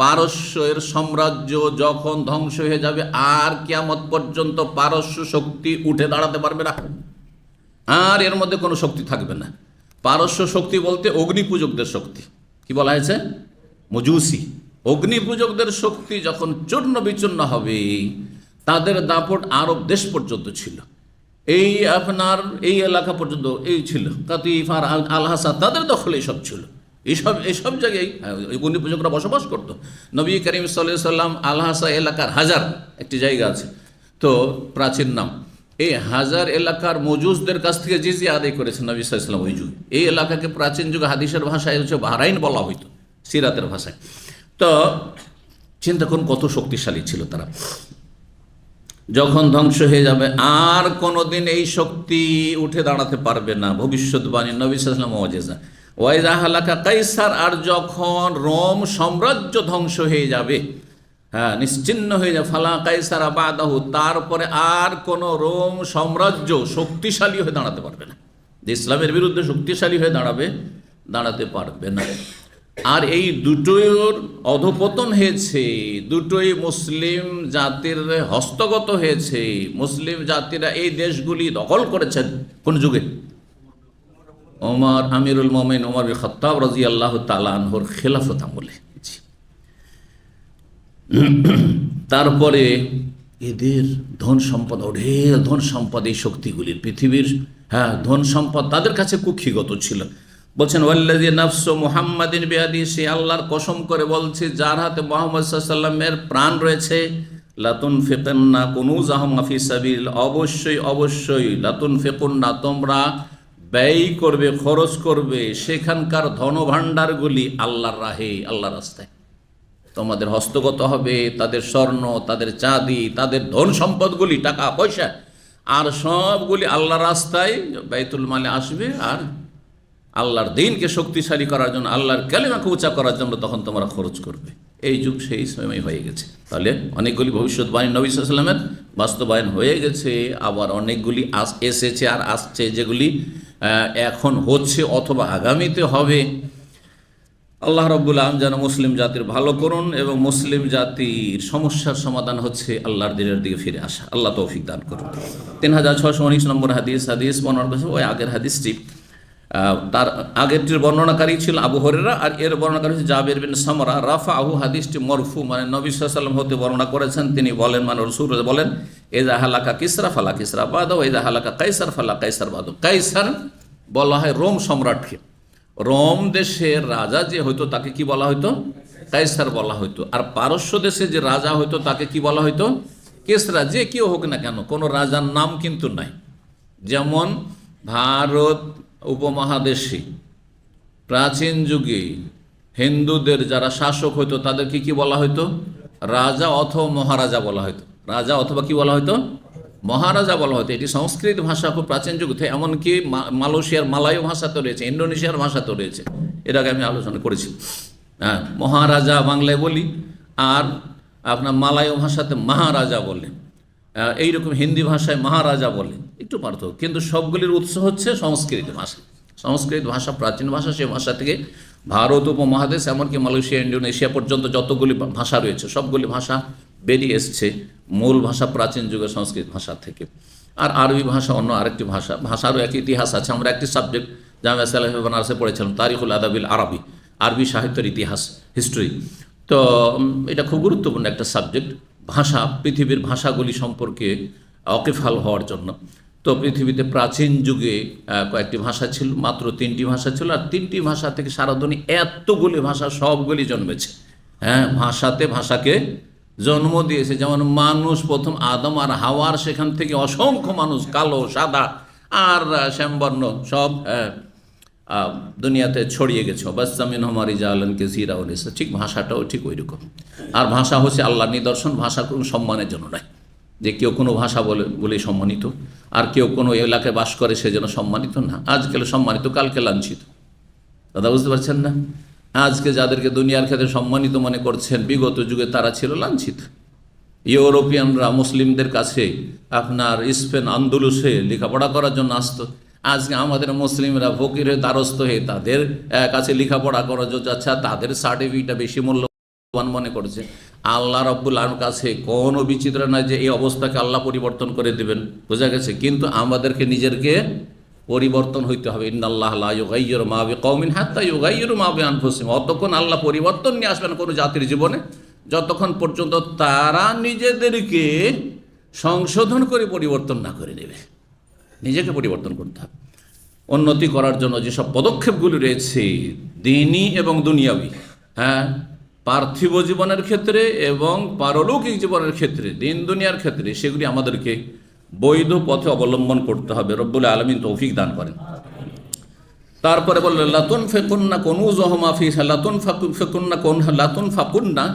পারস্যের সাম্রাজ্য যখন ধ্বংস হয়ে যাবে, আর কিয়ামত পর্যন্ত পারস্য শক্তি উঠে দাঁড়াতে পারবে না, আর এর মধ্যে কোনো শক্তি থাকবে না। পারস্য শক্তি বলতে অগ্নিপূজকদের শক্তি। কি বলা হয়েছে? মজুসি। অগ্নিপূজকদের শক্তি যখন চূর্ণ বিচূর্ণ হবে, তাদের দাপট আরব দেশ পর্যন্ত ছিল, এই আপনার এই এলাকা পর্যন্ত এই ছিল, কাতিফ আর আল-হাসা তাদের দখলে সব ছিল। এইসব জায়গায় অগ্নিপূজকরা বসবাস করতো। নবী করিম সাল্লাল্লাহু আলাইহি সাল্লাম আল-হাসা এলাকার হাজার একটি জায়গা আছে, তো প্রাচীন নাম। এই হাজার এলাকার মজুসদের কাছ থেকে জিজিয়া আদায় করেছেন নবী সাল্লাল্লাহু আলাইহি সাল্লাম ওই যুগে। এই এলাকাকে প্রাচীন যুগে হাদিসের ভাষায় হচ্ছে বাহরাইন বলা হইতো, সিরাতের ভাষায়। তো চিন্তা করুন কত শক্তিশালী ছিল তারা। যখন ধ্বংস হয়ে যাবে, আর কোনোদিন এই শক্তি উঠে দাঁড়াতে পারবে না। ভবিষ্যৎবাণী নবী সাল্লাল্লাহু আলাইহি ওয়াসাল্লাম মুজিজা। ওয়াইজা হালাকা কাইসার, আর যখন রোম সাম্রাজ্য ধ্বংস হয়ে যাবে, হ্যাঁ নিশ্চিহ্ন হয়ে যাবে, ফালা কাইসার বাদাহু, তারপরে আর কোন রোম সাম্রাজ্য শক্তিশালী হয়ে দাঁড়াতে পারবে না, যে ইসলামের বিরুদ্ধে শক্তিশালী হয়ে দাঁড়াতে পারবে না। আর এই দুটোর অধপতন হয়েছে, দুটোই মুসলিম জাতির হস্তগত হয়েছে। মুসলিম জাতিরা এই দেশগুলি দখল করেছেন কোন যুগে? ওমর আমিরুল মোমিন ওমর বিন খাত্তাব রাদিয়াল্লাহু তাআলা আনহুর খেলাফত আমলে। তারপরে এদের ধন সম্পদ, অঢেল ধন সম্পদ, এই শক্তিগুলির পৃথিবীর ধন সম্পদ তাদের কাছে কুক্ষিগত ছিল। বলছেন ওয়াল্লাযী নাফসু মুহাম্মাদিন বিয়াদিহি, সে আল্লাহর কসম করে বলছে যার হাতে মুহাম্মদ সাল্লাল্লাহু আলাইহি ওয়াসাল্লামের প্রাণ রয়েছে, লাতুনফিকুন্না কুনুজাহুম ফি সাবিল, অবশ্যই লাতুনফিকুন্না, তোমরা ব্যয় করবে, খরচ করবে সেখানকার ধনভাণ্ডারগুলি আল্লাহর রাহে, আল্লাহর রাস্তায়। তোমাদের হস্তগত হবে তাদের স্বর্ণ, তাদের চাঁদি, তাদের ধন সম্পদগুলি, টাকা পয়সা, আর সবগুলি আল্লাহর রাস্তায় বাইতুল মালে আসবে। আর আল্লাহর দ্বীনকে শক্তিশালী করার জন্য, আল্লাহর কালিমাকে উঁচা করার জন্য তখন তোমরা খরচ করবে। এই যুগ সেই সময় হয়ে গেছে। তাহলে অনেকগুলি ভবিষ্যৎবাণী নবী সাল্লাল্লাহু আলাইহি ওয়াসাল্লামের বাস্তবায়ন হয়ে গেছে, আবার অনেকগুলি এসেছে আর আসছে, যেগুলি এখন হচ্ছে অথবা আগামীতে হবে। আল্লাহ রাব্বুল আলামিন যেন মুসলিম জাতির ভালো করুন, এবং মুসলিম জাতির সমস্যার সমাধান হচ্ছে আল্লাহর দিনের দিকে ফিরে আসা। আল্লাহ তৌফিক দান করুন। 3619 নম্বর হাদিস বর্ণনা করেছে ওই আগের হাদিসটি। তার আগেরটির বর্ণনাকারী ছিল আবু হুরায়রা, আর এর বর্ণনাকারী হচ্ছে জাবির বিন সামরা। রাফাহু, হাদিসটি মরফু, মানে নবী সাল্লাল্লাহু আলাইহি ওয়াসাল্লাম হতে বর্ণনা করেছেন। তিনি বলেন, মানে রাসূল বলেন, ইযা হালাকা কিসরা ফালা কিসরা বাদা, ওয়া ইযা হালাকা কাইসার ফালা কাইসার বাদা। কাইসার বলা হয় রোম সম্রাটকে। রোম দেশের রাজা যে হইতো তাকে কি বলা হইতো? কাইসার বলা হইতো। আর পারস্য দেশে যে রাজা হইতো তাকে কি বলা হইতো? কিসরা। যে কেউ হোক না কেন, কোনো রাজার নাম কিন্তু নাই। যেমন ভারত উপমহাদেশে প্রাচীন যুগে হিন্দুদের যারা শাসক হইতো তাদেরকে কি বলা হইতো? রাজা অথবা মহারাজা বলা হইতো। রাজা অথবা কি বলা হইতো? মহারাজা বলা হতো। এটি সংস্কৃত ভাষা খুব প্রাচীন যুগ থেকে, এমনকি মালয়েশিয়ার মালায়ু ভাষাতেও রয়েছে, ইন্দোনেশিয়ার ভাষাতেও রয়েছে। এর আগে আমি আলোচনা করেছি। হ্যাঁ, মহারাজা বাংলায় বলি, আর আপনার মালায়ু ভাষাতে মহারাজা বলে, এইরকম হিন্দি ভাষায় মহারাজা বলে, একটু পার্থক্য। কিন্তু সবগুলির উৎস হচ্ছে সংস্কৃত ভাষা। সংস্কৃত ভাষা প্রাচীন ভাষা, সেই ভাষা থেকে ভারত উপমহাদেশ এমনকি মালয়েশিয়া, ইন্দোনেশিয়া পর্যন্ত যতগুলি ভাষা রয়েছে সবগুলি ভাষা বেরিয়ে এসছে মূল ভাষা প্রাচীন যুগের সংস্কৃত ভাষা থেকে। আর আরবি ভাষা অন্য আরেকটি ভাষা, ভাষারও এক ইতিহাস আছে। আমরা একটি সাবজেক্ট জামিয়া সালেহা বানারসে পড়েছিলাম, তারিখুল আদাবিল আরবি, আরবি সাহিত্যের ইতিহাস, হিস্ট্রি। তো এটা খুব গুরুত্বপূর্ণ একটা সাবজেক্ট, ভাষা, পৃথিবীর ভাষাগুলি সম্পর্কে ওয়াকিবহাল হওয়ার জন্য। তো পৃথিবীতে প্রাচীন যুগে কয়েকটি ভাষা ছিল, মাত্র 3টি ভাষা ছিল, আর 3টি ভাষা থেকে সারা দুনিয়া এতগুলি ভাষা সবগুলি জন্মেছে। হ্যাঁ, ভাষাতে ভাষাকে জন্ম দিয়েছে। যেমন মানুষ প্রথম আদম আর হাওয়ার, সেখান থেকে অসংখ্য মানুষ, কালো, সাদা আর শ্যামবর্ণ, সব দুনিয়াতে ছড়িয়ে গেছে। বাসামিন হমারি জালান কে জিরা উনিসা। ঠিক ভাষাটাও ঠিক ওই রকম। আর ভাষা হচ্ছে আল্লাহর নিদর্শন। ভাষা কোনো সম্মানের জন্য নয়, যে কেউ কোনো ভাষা বলে সম্মানিত, আর কেউ কোনো এলাকায় বাস করে সেজন্য সম্মানিত না। আজকাল সম্মানিত, কালকে লাঞ্ছিত। দাদা বুঝতে পারছেন না? আজকে যাদেরকে দুনিয়ার ক্ষেত্রে সম্মানিত মনে করছেন, বিগত যুগে তারা ছিল লাঞ্ছিত। ইউরোপিয়ানরা মুসলিমদের কাছে আপনার স্পেন, আন্দোলুসে লেখাপড়া করার জন্য আসতো। আজকে আমাদের মুসলিমরা ফকির হয়ে দ্বারস্থ হয়ে তাদের কাছে লেখাপড়া করার জন্য যাচ্ছে, তাদের সার্টিফিকেটটা বেশি মূল্যবান মনে করছে। আল্লাহ রাব্বুল আলামিনের কাছে কোনো বিচিত্র নয় যে এই অবস্থাকে আল্লাহ পরিবর্তন করে দেবেন, বোঝা গেছে। কিন্তু আমাদেরকে নিজেদেরকে পরিবর্তন হইতে হবে। ইন্নাল্লাহ লা ইউগাইয়িরু মা বিকওমিন হাত্তা ইউগাইয়িরু মা বিআনফুসিহিম। অতক্ষণ আল্লাহ পরিবর্তন নিয়ে আসবেন কোনো জাতির জীবনে যতক্ষণ পর্যন্ত তারা নিজেদেরকে সংশোধন করে পরিবর্তন না করে নেবে। নিজেকে পরিবর্তন করতে হবে। উন্নতি করার জন্য যেসব পদক্ষেপগুলি রয়েছে, দ্বীনি এবং দুনিয়াবি, হ্যাঁ, পার্থিব জীবনের ক্ষেত্রে এবং পারলৌকিক জীবনের ক্ষেত্রে, দিন দুনিয়ার ক্ষেত্রে, সেগুলি আমাদেরকে বৈধ পথে অবলম্বন করতে হবে। রব্বুল আলামিন তৌফিক দান করেন। তারপরে বললেন লাতুন ফেকুন্না কনুজহুমা ফি লাতুন ফেকুন্না লাতুন ফাকুন্না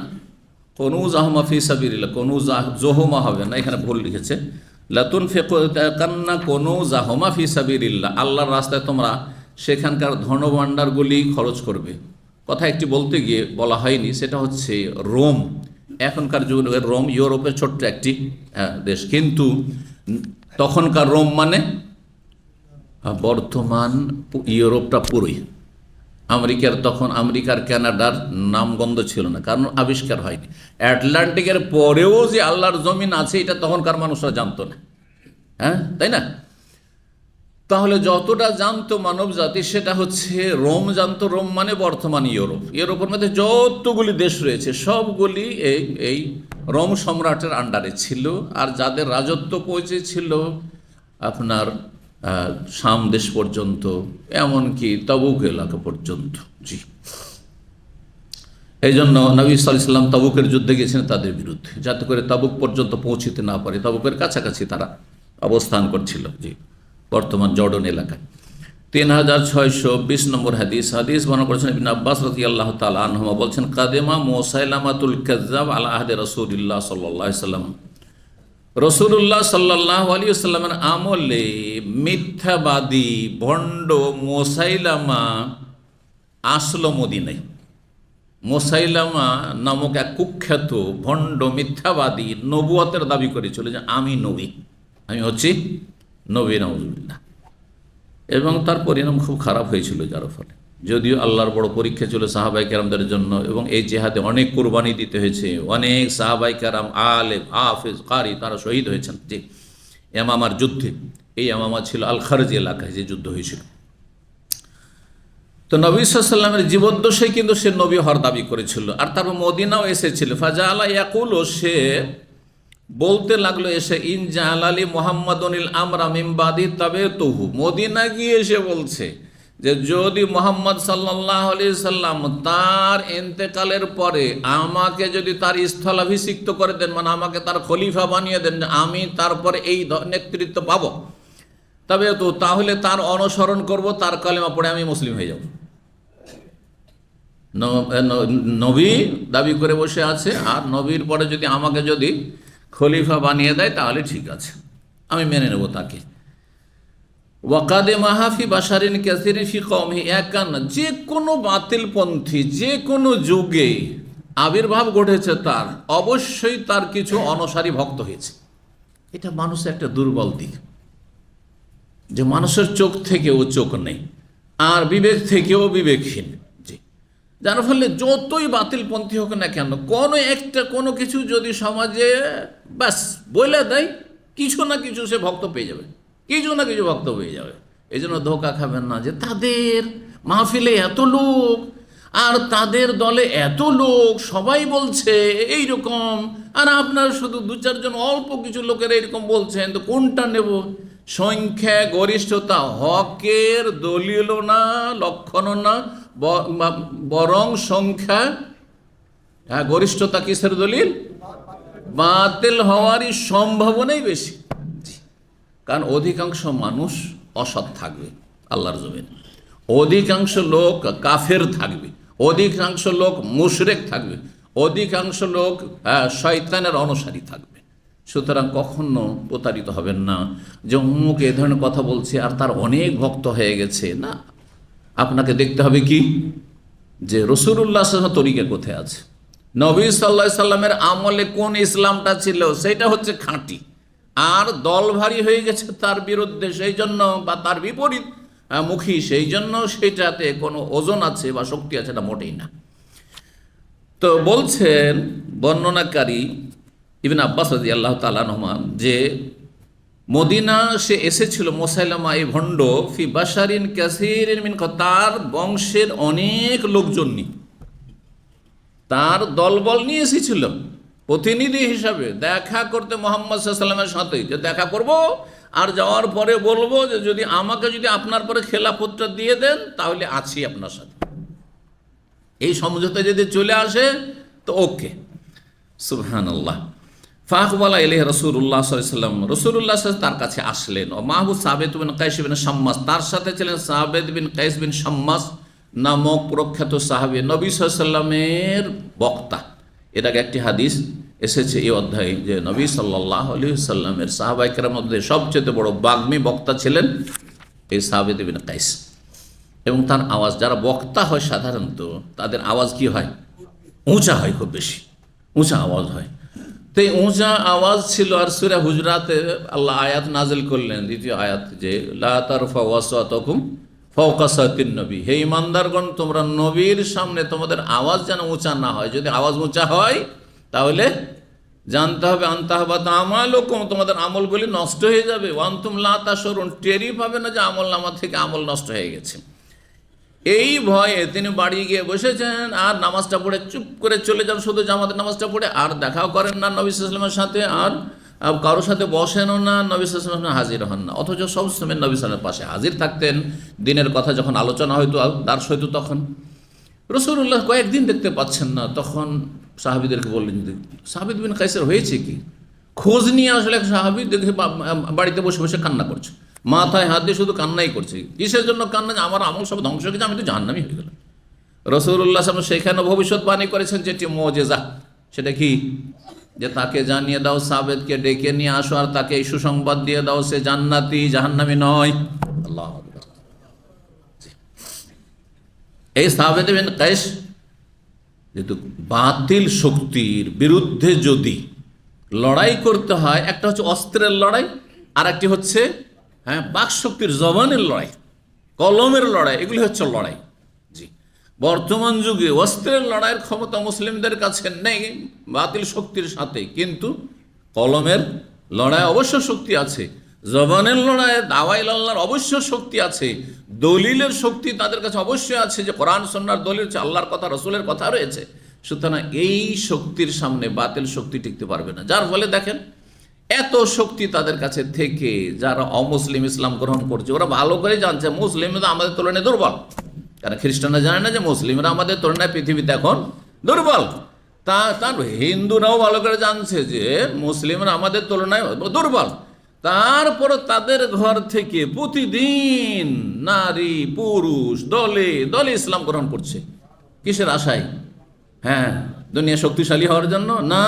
কনুজহুমা ফি সাবিলিল্লাহ। কনুজহুমা হবে না, এখানে ভুল লিখেছে। লাতুন ফেকুন্না কনুজহুমা ফি সাবিলিল্লাহ। আল্লাহর রাস্তায় তোমরা সেখানকার ধনভাণ্ডারগুলি খরচ করবে। কথা একটি বলতে গিয়ে বলা হয়নি, সেটা হচ্ছে রোম। এখনকার যুগে রোম ইউরোপের ছোট্ট একটি দেশ, কিন্তু তখনকার রোম মানে বর্তমান ইউরোপটা পুরোই। আমেরিকার কানাডার নামগন্ধ ছিল না, কারণ আবিষ্কার হয়নি। আটলান্টিকের পরেও যে আল্লাহর জমিন আছে এটা তখনকার মানুষরা জানতো না, হ্যাঁ, তাই না? তাহলে যতটা জানতো মানব জাতি সেটা হচ্ছে রোম জানতো। রোম মানে বর্তমান ইউরোপ। ইউরোপের মধ্যে যতগুলি দেশ রয়েছে সবগুলি এই রোম সম্রাটের আন্ডারে ছিল। আর যাদের রাজত্ব পৌঁছেছিল আপনার শাম দেশ পর্যন্ত, এমনকি তাবুক এলাকা পর্যন্ত। জি, এই জন্য নবী সাল্লাল্লাহু আলাইহি ওয়াসাল্লাম তাবুকের যুদ্ধে গেছিলেন তাদের বিরুদ্ধে, যাতে করে তাবুক পর্যন্ত পৌঁছতে না পারে। তাবুকের কাছাকাছি তারা অবস্থান করছিল। জি, বর্তমান জর্ডন এলাকায়। 3620 নম্বর হাদিস বর্ণনা করেছেন ইবনে আব্বাস রাদিয়াল্লাহু তাআলা আনহুমা, বলছেন কাদেমা মুসাইলামাতুল কাযযাব আলা আহদি রাসূলিল্লাহ সাল্লাল্লাহু আলাইহি ওয়াসাল্লাম। রাসূলুল্লাহ সাল্লাল্লাহু আলাইহি ওয়াসাল্লামের আমলে মিথ্যাবাদী ভণ্ড মুসাইলামা আসলো মদিনায়। মুসাইলামা নামক এক কুখ্যাত ভণ্ড মিথ্যাবাদী নবুয়তের দাবি করেছিল যে আমি নবী, আমি হচ্ছি নবী, নাউজুবিল্লাহ। এবং তার পরিণাম খুব খারাপ হয়েছিল, যার ফলে যদিও আল্লাহর বড় পরীক্ষা ছিল সাহাবাই কেরামদের জন্য, এবং এই জেহাদে অনেক কোরবানি দিতে হয়েছে, অনেক সাহাবাই কেরাম আলেম হাফেজ কারি তারা শহীদ হয়েছেন যে ইয়ামামার যুদ্ধে। এই ইয়ামামা ছিল আল খারজি এলাকায় যে যুদ্ধ হয়েছিল। তো নবী সাল্লাল্লাহু আলাইহি ওয়াসাল্লামের জীবদ্দশায় কিন্তু সে নবী হওয়ার দাবি করেছিল। আর তারপর মদিনাও এসেছিল। ফাজা আলা ইয়াকুল, সে বলতে লাগলো এসে, ইন জালালি মুহাম্মাদুনিল আমরা মিন বাদি তাবেতুহু, মদিনা গিয়ে এসে বলছে যে যদি মুহাম্মদ সাল্লাল্লাহু আলাইহি সাল্লাম তার ইন্তেকালের পরে আমাকে যদি তার স্থলাভিষিক্ত করে দেন, মানে আমাকে তার খলিফা বানিয়ে দেন, আমি তারপরে এই নেতৃত্ব পাবো, তবে তো তাহলে তার অনুসরণ করব, তার কালেমা পড়ে আমি মুসলিম হয়ে যাব। নবী দাবি করে বসে আছে, আর নবীর পরে যদি আমাকে যদি খলিফা বানিয়ে দেয় তাহলে ঠিক আছে, আমি মেনে নেব তাকে। ওয়াকাদে মাহাফি বাশারিন কাসিরিন ফি কওমি, একান যে কোনো বাতিলপন্থী যে কোনো যুগে আবির্ভাব ঘটেছে, তার অবশ্যই তার কিছু অনুসারী ভক্ত হয়েছে। এটা মানুষের একটা দুর্বল দিক, যে মানুষের চোখ থেকেও চোখ নেই, আর বিবেক থেকেও বিবেকহীন। জি, যার ফলে যতই বাতিলপন্থী হোক না কেন, কোনো একটা কোনো কিছু যদি সমাজে ব্যাস বলে দেয়, কিছু না কিছু সে ভক্ত পেয়ে যাবে, কিছু না কিছু ভক্ত পেয়ে যাবে। এই জন্য ধোঁকা খাবেন না যে তাদের মাহফিলে এত লোক আর তাদের দলে এত লোক, সবাই বলছে এইরকম, আর আপনার শুধু দু চারজন অল্প কিছু লোকের এরকম বলছেন, তো কোনটা নেব? সংখ্যা গরিষ্ঠতা হকের দলিলও না, লক্ষণও না, বরং সংখ্যা গরিষ্ঠতা কিসের দলিল? বাতিল হওয়ারই সম্ভাবনাই বেশি। কারণ অধিকাংশ মানুষ অসৎ থাকবে আল্লাহর জমিনে, অধিকাংশ লোক কাফের থাকবে, অধিকাংশ লোক মুশরিক থাকবে, অধিকাংশ লোক শয়তানের অনুসারী থাকবে। সুতরাং কখনো প্রতারিত হবেন না যে অমুক এ ধরনের কথা বলছে আর তার অনেক ভক্ত হয়ে গেছে। না, আপনাকে দেখতে হবে কি যে রাসূলুল্লাহ সাল্লাল্লাহু আলাইহি ওয়াসাল্লাম তরিকা কোথায় আছে, নবী সাল্লাল্লাহু আলাইহি সাল্লামের আমলে কোন ইসলামটা ছিল, সেটা হচ্ছে খাঁটি। আর দল ভারী হয়ে গেছে তার বিরুদ্ধে সেই জন্য, বা তার বিপরীত মুখী সেই জন্য সেটাতে কোনো ওজন আছে বা শক্তি আছে, না মোটেই না। তো বলছেন বর্ণনাকারী ইবনে আব্বাস রাদিয়াল্লাহু তাআলা আনহুমা যে মদিনা সে এসেছিল মুসাইলামা এই ভণ্ড, ফি বাশারিন কাসীরিন মিন, তার বংশের অনেক লোকজন নিয়ে, তার দলবল নিয়ে এসেছিল প্রতিনিধি হিসাবে দেখা করতে মুহাম্মদ সাল্লাল্লাহু আলাইহি ওয়াসাল্লামের সাথে, যে দেখা করব আর যাওয়ার পরে বলবো যে যদি আমাকে যদি আপনার পরে খেলাফতটা দিয়ে দেন তাহলে আছি আপনার সাথে, এই সমঝোতা যদি চলে আসে তো ওকে। সুবহানাল্লাহ। ফাকবালা ইলাইহি রাসূলুল্লাহ সাল্লাল্লাহু আলাইহি ওয়াসাল্লাম, রাসূলুল্লাহ সাল্লাল্লাহু আলাইহি ওয়াসাল্লাম তার কাছে আসলেন। ও মাহু সাবিত বিন কাইস বিন শাম্মাস, তার সাথে ছিলেন সাবিত বিন কাইস বিন শাম্মাস নামক প্রখ্যাত সাহাবী, নবী সাল্লাল্লাহু আলাইহি ওয়াসাল্লামের বক্তা। এর আগে একটি হাদিস এসেছে এই অধ্যায়ে যে নবী সাল্লাল্লাহু আলাইহি ওয়াসাল্লামের সাহাবায়ে কেরামের মধ্যে সবচেয়ে বড় বাগ্মী বক্তা ছিলেন এই সাবিত বিন কাইস। এবং তার আওয়াজ, যারা বক্তা হয় সাধারণত তাদের আওয়াজ কি হয়? উঁচা হয়, খুব বেশি উঁচা আওয়াজ হয়। তো এই উঁচা আওয়াজ ছিল। আর সূরা হুজরাতে আল্লাহ আয়াত নাজিল করলেন, দ্বিতীয় আয়াত, যে লা তারফাউ আসওয়াতাকুম ফাওকা সাওতিন নবী, হে ঈমানদারগণ তোমরা নবীর সামনে তোমাদের আওয়াজ যেন উঁচা না হয়। যদি আওয়াজ উঁচা হয় তাহলে জানতে হবে আনতাহবাত আমালুকুম, তোমাদের আমলগুলি নষ্ট হয়ে যাবে। ওয়া আনতুম লা তাশউরুন, টেরই পাবে না যে আমলনামা থেকে আমল নষ্ট হয়ে গেছে। এই ভয়ে তিনি বাড়ি গিয়ে বসেছেন আর নামাজটা পড়ে চুপ করে চলে যান, শুধু জামাতের নামাজটা পড়ে, আর দেখাও করেন না নবী সাল্লাল্লাহু আলাইহি ওয়াসাল্লামের সাথে, আর কারোর সাথে বসেনও না, নবী সাল্লাল্লাহু আলাইহি ওয়াসাল্লাম হাজির হন না। অথচ সব সময় নবী সাল্লাল্লাহু আলাইহি ওয়াসাল্লামের পাশে হাজির থাকতেন, দিনের কথা যখন আলোচনা হয়তো দার্স হয়তো তখন। রাসূলুল্লাহ কয়েকদিন দেখতে পাচ্ছেন না, তখন সাহাবীদেরকে বললেন, সাবিত বিন কাইসের হয়েছে কি? খোঁজ নিয়ে আসলে এক সাহাবী দেখে বাড়িতে বসে বসে কান্না করছে, মাথায় হাত দিয়ে শুধু কান্নাই করছে। কিসের জন্য কান্না? আমার আমল সব ধ্বংস হয়ে গেছে, আমি তো জাহান্নামী হয়ে গেলাম। রাসূলুল্লাহ সাল্লাল্লাহু আলাইহি ওয়াসাল্লাম সেখানে ভবিষ্যৎবাণী করেছেন যেটি মুজিজা, সেটা কি? যে তাকে জানিয়ে দাও, সাবেতকে ডেকে নিয়ে আসো আর তাকে এই সুসংবাদ দিয়ে দাও সে জান্নাতি, জাহান্নামী নয়। আল্লাহু আকবার। এই সাবিত বিন কাইস যেহেতু বাতিল শক্তির বিরুদ্ধে যদি লড়াই করতে হয়, একটা হচ্ছে অস্ত্রের লড়াই, আর একটি হচ্ছে বাক শক্তির, জবানের লড়াই, কলমের লড়াই, এগুলি হচ্ছে লড়াই। জি, বর্তমান যুগে অস্ত্রের লড়াইয়ের ক্ষমতা মুসলিমদের কাছে নেই বাতিল শক্তির সাথে, কিন্তু কলমের লড়াই অবশ্য শক্তি আছে, জবানের লড়াইয়ে দাওয়াইল আল্লাহর অবশ্য শক্তি আছে, দলিলের শক্তি তাদের কাছে অবশ্যই আছে, যে কোরআন সুন্নাহর দলিল, আল্লাহর কথা, রসুলের কথা রয়েছে। সুতরাং এই শক্তির সামনে বাতিল শক্তি টিকতে পারবে না। যার ফলে দেখেন এত শক্তি তাদের কাছে থেকে যারা অমুসলিম ইসলাম গ্রহণ করছে, ওরা ভালো করে জানছে মুসলিমরা আমাদের তুলনায় দুর্বল। কারণ খ্রিস্টানরা জানে না যে মুসলিমরা আমাদের তুলনায় পৃথিবীতে এখন দুর্বল। তার হিন্দুরাও ভালো করে জানছে যে মুসলিমরা আমাদের তুলনায় দুর্বল। তারপরে তাদের ঘর থেকে প্রতিদিন নারী পুরুষ দলে দলে ইসলাম গ্রহণ করছে। কিসের আশায়? দুনিয়া শক্তিশালী হওয়ার জন্য না,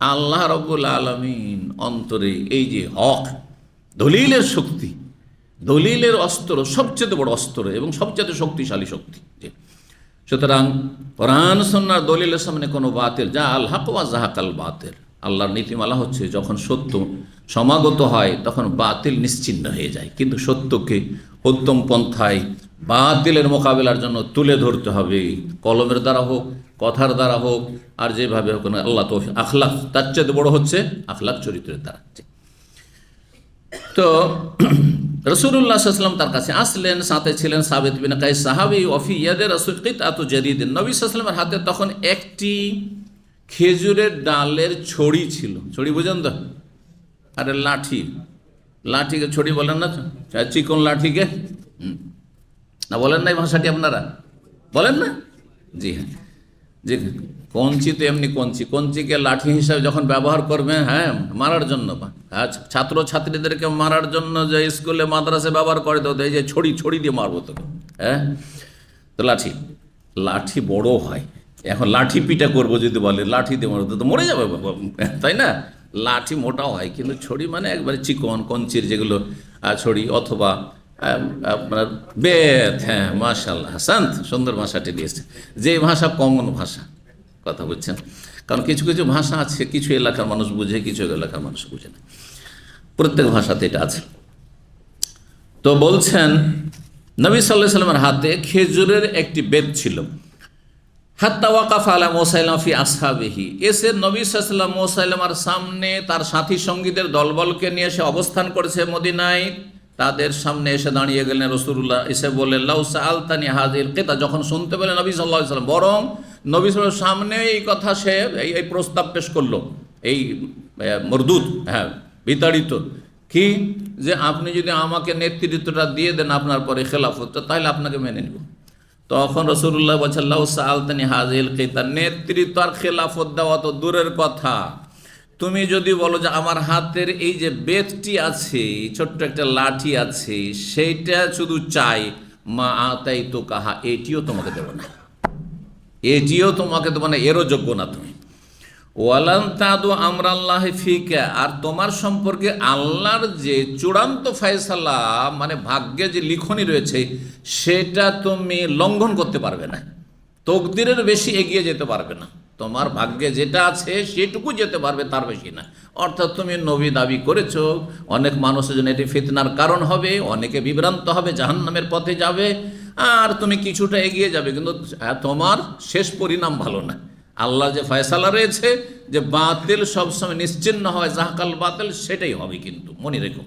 আল্লাহ রাব্বুল আলামিন অন্তরে এই যে হক, দলিলের শক্তি, দলিলের অস্ত্র সবচেয়ে বড় অস্ত্র এবং সবচেয়ে শক্তিশালী শক্তি। সুতরাং কোরআন সুন্নাহর দলিলের সামনে কোনো বাতিল, যা আল হক ওয়া জাহাকাল বাতিল, আল্লাহর নীতিমালা হচ্ছে যখন সত্য সমাগত হয় তখন বাতিল নিশ্চিহ্ন হয়ে যায়। কিন্তু সত্যকে উত্তম পন্থায় বাতিলের মোকাবিলার জন্য তুলে ধরতে হবে, কলমের দ্বারা হোক, কথার দ্বারা হোক, আর যেভাবে হোক না। আল্লাহ তো আখলাক, তার চেয়ে বড় হচ্ছে আখলাক, চরিত্রের দ্বারা। তো রাসূলুল্লাহ সাল্লাল্লাহু আলাইহি ওয়াসাল্লাম তার কাছে আসলেন, সাথে ছিলেন সাবিত বিন কাইস সাহাবী, ওয়াফি ইয়াদে রাসূল কিতআতু জাদীদিন, নবী সাল্লাল্লাহু আলাইহি ওয়াসাল্লামের হাতে তখন একটি খেজুরের ডালের ছড়ি ছিল। ছড়ি বুঝেন তো? আরে লাঠি, লাঠিকে ছড়ি বলেন না? চিকন লাঠিকে না বলেন না? এই ভাষাটি আপনারা বলেন না? জি হ্যাঁ, জি। কঞ্চি তো এমনি কঞ্চি, কঞ্চিকে লাঠি হিসাবে যখন ব্যবহার করবে মারার জন্য, ছাত্র ছাত্রীদেরকে মারার জন্য যে স্কুলে মাদ্রাসে ব্যবহার করে, তো এই যে ছড়ি, ছড়ি দিয়ে মারবো তোকে। তো লাঠি, লাঠি বড় হয়। এখন লাঠি পিটা করবো যদি বলে লাঠি দিয়ে মারবো তো মরে যাবে, তাই না? লাঠি মোটাও হয়, কিন্তু ছড়ি মানে একবারে চিকন কঞ্চির যেগুলো ছড়ি, অথবা আপনার বেত। মাশাআল্লাহ, হাসান, সুন্দর ভাষাটি দিয়েছে। যে ভাষা কমন ভাষা, কথা বুঝছেন? কারণ কিছু কিছু ভাষা আছে কিছু এলাকার মানুষ বুঝে, কিছু এলাকার মানুষ বুঝে না, প্রত্যেক ভাষাতে এটা আছে। তো বলছেন নবী সাল্লাল্লাহু আলাইহি ওয়াসাল্লামের হাতে খেজুরের একটি বেত ছিল। হাত্তা ওয়াকাফা আলা মুসাইলামা ফি আসহাবিহি, এসে নবী সাল্লাল্লাহু আলাইহি ওয়াসাল্লাম মুসাইলামার সামনে তার সাথী সঙ্গীদের দলবলকে নিয়ে এসে অবস্থান করেছে মদিনায়। তাদের সামনে এসে দাঁড়িয়ে গেলেন রাসূলুল্লাহ, এসে বললেন লাউ সাআলতানি হাযিল কিতা, যখন শুনতে পেলেন নবী সাল্লাল্লাহু আলাইহি ওয়াসাল্লাম, বরং নবী সাল্লাল্লাহু আলাইহি ওয়াসাল্লাম সামনে এই কথা, সে এই প্রস্তাব পেশ করলো, এই মরদুদ, বিতাড়িত, কি যে আপনি যদি আমাকে নেতৃত্বটা দিয়ে দেন আপনার পরে খেলাফতটা, তাহলে আপনাকে মেনে নেব। তখন রাসূলুল্লাহ বলছেন লাউ সাআলতানি হাযিল কিতা, নেতৃত্ব আর খেলাফত দেওয়া তো দূরের কথা, তুমি যদি বলো যে আমার হাতের এই যে বেতটি আছে, ছোট্ট একটা লাঠি আছে, সেইটা শুধু চাই, মা আতাই তো কাহা, এটিও তোমাকে দেবো না, এটিও তোমাকে দেবো না, এরও যোগ্য না তুমি। ওয়ালান তাদু আমরাল্লাহি ফিকা, আর তোমার সম্পর্কে আল্লাহর যে চূড়ান্ত ফয়সালা, মানে ভাগ্যে যে লিখনি রয়েছে, সেটা তুমি লঙ্ঘন করতে পারবে না, তকদিরের বেশি এগিয়ে যেতে পারবে না। তোমার ভাগ্যে যেটা আছে সেটুকু যেতে পারবে, তার বেশি না। অর্থাৎ তুমি নবী দাবি করেছো, অনেক মানুষের জন্য এটি ফিতনার কারণ হবে, অনেকে বিভ্রান্ত হবে, জাহান্নামের পথে যাবে, আর তুমি কিছুটা এগিয়ে যাবে, কিন্তু তোমার শেষ পরিণাম ভালো না। আল্লাহ যে ফয়সালা রয়েছে যে বাতিল সবসময় নিশ্চিহ্ন হয়, জাহাকাল বাতিল, সেটাই হবে, কিন্তু মনে রেখো।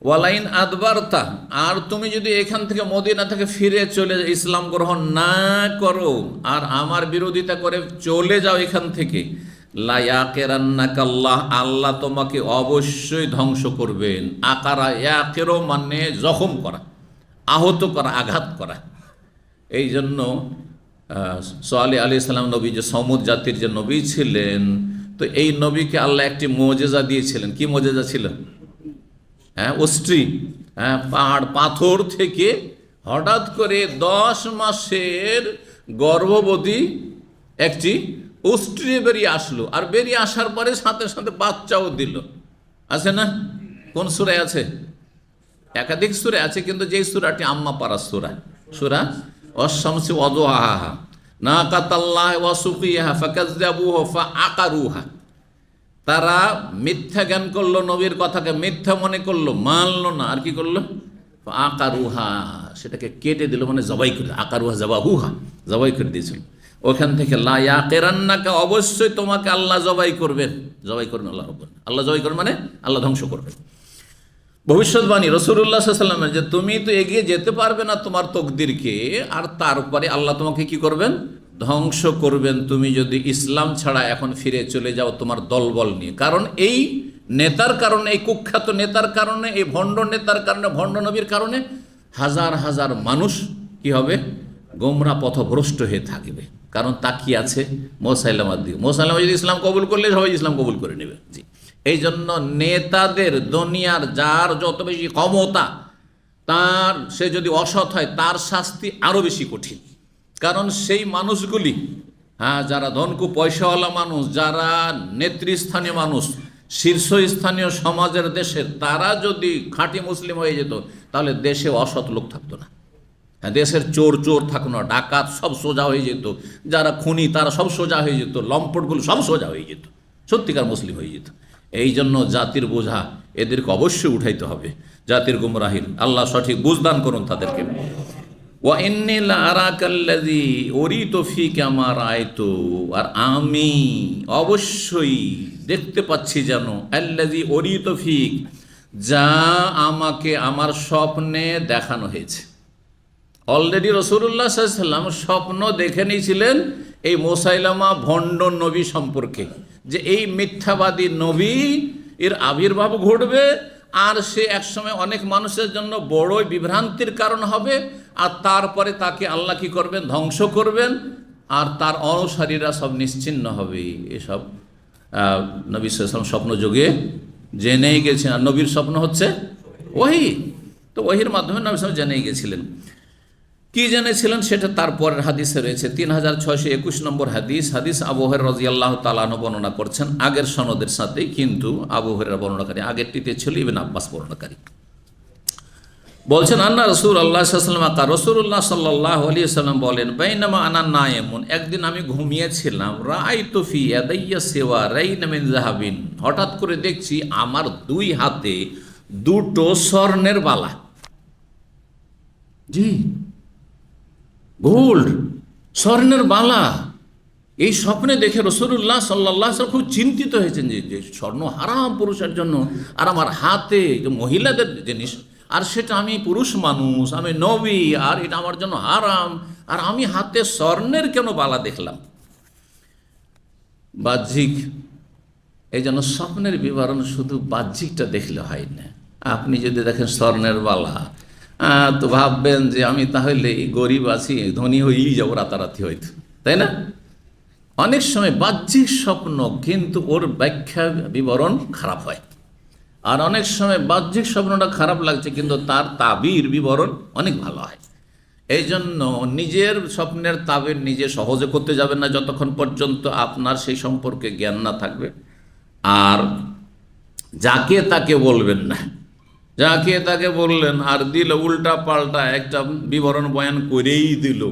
ওয়ালাইন আদবারতা, আর তুমি যদি এখান থেকে মদিনা থেকে ফিরে চলে ইসলাম গ্রহণ না করো আর আমার বিরোধিতা করে চলে যাও এখান থেকে, লা ইয়াকিরান্নাকাল্লাহ, আল্লাহ তোমাকে অবশ্যই ধ্বংস করবেন। আকারা ইয়াকিরো মানে জখম করা, আহত করা, আঘাত করা। এই জন্য সোয়ালি আলাইহিস সালাম নবী যে সমুদ জাতির যে নবী ছিলেন, তো এই নবীকে আল্লাহ একটি মুজিজা দিয়েছিলেন। কি মুজিজা ছিল? অস্ত্রী, পাহাড় পাথর থেকে হঠাৎ করে 10 মাসের গর্ভবতী একটি অস্ত্রী বেরিয়ে আসলো, আর বেরিয়ে আসার পরে সাথে সাথে বাচ্চাও দিল। আছে না? কোন সূরায় আছে? একাধিক সূরা আছে, কিন্তু যেই সূরাটি আম্মা পারা সূরা, সূরা অশ-শামসি ওয়া দুহাহা, নাকাতাল্লাহ ওয়া সুকিয়াহা ফাকাযযাবুহু ফাআকারুহা। তারা মিথ্যা জ্ঞান করলো, নবীর কথাকে মিথ্যা মনে করলো, মানলো না, আর কি করলো? আকারুহা, সেটাকে কেটে দিল, মানে জবাই করে, আকারুহা জবাহুহা, জবাই করে দিয়েছিল। ওখান থেকে লা ইয়াকিরান্নাকা, অবশ্যই তোমাকে আল্লাহ জবাই করবেন। জবাই করবেন আল্লাহ রাব্বুল আলামিন, আল্লাহ জবাই করবেন মানে আল্লাহ ধ্বংস করবেন। ভবিষ্যৎবাণী রাসূলুল্লাহ সাল্লাল্লাহু আলাইহি ওয়াসাল্লামের, যে তুমি তো এগিয়ে যেতে পারবে না তোমার তকদিরকে, আর তারপরে আল্লাহ তোমাকে কি করবেন? ধ্বংস করবেন, তুমি যদি ইসলাম ছাড়া এখন ফিরে চলে যাও তোমার দলবল নিয়ে। কারণ এই নেতার কারণে, এই কুখ্যাত নেতার কারণে, এই ভণ্ড নেতার কারণে, ভণ্ড নবীর কারণে হাজার হাজার মানুষ কি হবে? গোমরা পথভ্রষ্ট হয়ে থাকবে। কারণ তাকিয়ে আছে মুসাইলামার দিকে। মুসাইলামা যদি ইসলাম কবুল করলে সবাই ইসলাম কবুল করে নেবে। জি, এই জন্য নেতাদের, দুনিয়ার যার যত বেশি ক্ষমতা, তার সে যদি অসৎ হয় তার শাস্তি আরও বেশি কঠিন। কারণ সেই মানুষগুলি, যারা ধনকু পয়সাওয়ালা মানুষ, যারা নেতৃস্থানীয় মানুষ, শীর্ষস্থানীয় সমাজের, দেশের, তারা যদি খাঁটি মুসলিম হয়ে যেত তাহলে দেশে অসৎ লোক থাকতো না। দেশের চোর থাকতো না, ডাকাত সব সোজা হয়ে যেত, যারা খুনি তারা সব সোজা হয়ে যেত, লম্পটগুলো সব সোজা হয়ে যেত, সত্যিকার মুসলিম হয়ে যেত। এই জন্য জাতির বোঝা এদেরকে অবশ্যই উঠাইতে হবে, জাতির গুমরাহির। আল্লাহ সঠিক বুঝদান করুন তাদেরকে। ওয়া ইন্নী লা আরাকাল্লাযী উরিতু ফীকা মা রাআইতু, আর আমি অবশ্যই দেখতে পাচ্ছি যেন, আল্লাযী উরিতু ফীক, যা আমাকে আমার স্বপ্নে দেখানো হয়েছে। অলরেডি রাসূলুল্লাহ সাল্লাল্লাহু আলাইহি ওয়াসাল্লাম স্বপ্ন দেখে নিয়েছিলেন এই মুসাইলামা ভণ্ড নবী সম্পর্কে, যে এই মিথ্যাবাদী নবী এর আবির্ভাব ঘটবে, আর সে একসময় অনেক মানুষের জন্য বড়ই বিভ্রান্তির কারণ হবে, আর তারপরে তাকে আল্লাহ কি করবেন? ধ্বংস করবেন, আর তার অনুসারীরা সব নিশ্চিহ্ন হবে। এসব নবী সাল্লাল্লাহু আলাইহি ওয়াসাল্লাম স্বপ্ন যোগে জেনেই গেছেন। আর নবীর স্বপ্ন হচ্ছে ওহী, তো ওহীর মাধ্যমে নবী সাল্লাল্লাহু আলাইহি ওয়াসাল্লাম জেনেই গেছিলেন। কি জেনেছিলেন সেটা তারপরের হাদিসে রয়েছে। 3621 নম্বর হাদিস, হাদিস আবু হুরায়রা রাদিয়াল্লাহু তাআলা আনহু বর্ণনা করছেন, আগের সনদের সাথেই, কিন্তু আবু হুরায়রা বর্ণনাকারী, আগেরটিতে ছিল ইবনে আব্বাস বর্ণনাকারী। বলছেন, আন্না রাসূলুল্লাহ সাল্লাল্লাহু আলাইহি ওয়াসাল্লাম, রাসূলুল্লাহ সাল্লাল্লাহু আলাইহি ওয়াসাল্লাম বলেন, বাইনামা আনা নায়েমুন, একদিন আমি ঘুমিয়েছিলাম, রাআইতু ফি ইয়াদাইয়া সিওয়ারাইন মিন যাহাবিন, হঠাৎ করে দেখছি আমার দুই হাতে দুটো স্বর্ণের বালা। জি, গোল্ড, স্বর্ণের বালা। এই স্বপ্নে দেখে রাসূলুল্লাহ সাল্লাল্লাহু আলাইহি ওয়াসাল্লাম খুব চিন্তিত হয়েছেন যে স্বর্ণ হারাম পুরুষের জন্য, আর আমার হাতে মহিলাদের জিনিস, আর সেটা আমি পুরুষ মানুষ, আমি নবী, আর এটা আমার জন্য হারাম, আর আমি হাতে স্বর্ণের কেন বালা দেখলাম? বাহ্যিক, এই জন্য স্বপ্নের বিবরণ শুধু বাহ্যিকটা দেখলে হয় না। আপনি যদি দেখেন স্বর্ণের বালা, তো ভাববেন যে আমি তাহলে গরিব আছি, ধনী হয়েই যাবো রাতারাতি হয়তো, তাই না? অনেক সময় বাহ্যিক স্বপ্ন কিন্তু ওর ব্যাখ্যা বিবরণ খারাপ হয়, আর অনেক সময় বাহ্যিক স্বপ্নটা খারাপ লাগছে কিন্তু তার তাবির বিবরণ অনেক ভালো হয়। এই জন্য নিজের স্বপ্নের তাবির নিজে সহজে করতে যাবেন না যতক্ষণ পর্যন্ত আপনার সেই সম্পর্কে জ্ঞান না থাকবে, আর যাকে তাকে বলবেন না। যাকে তাকে বললেন আর দিল উল্টা পাল্টা একটা বিবরণ বয়ান করেই দিল।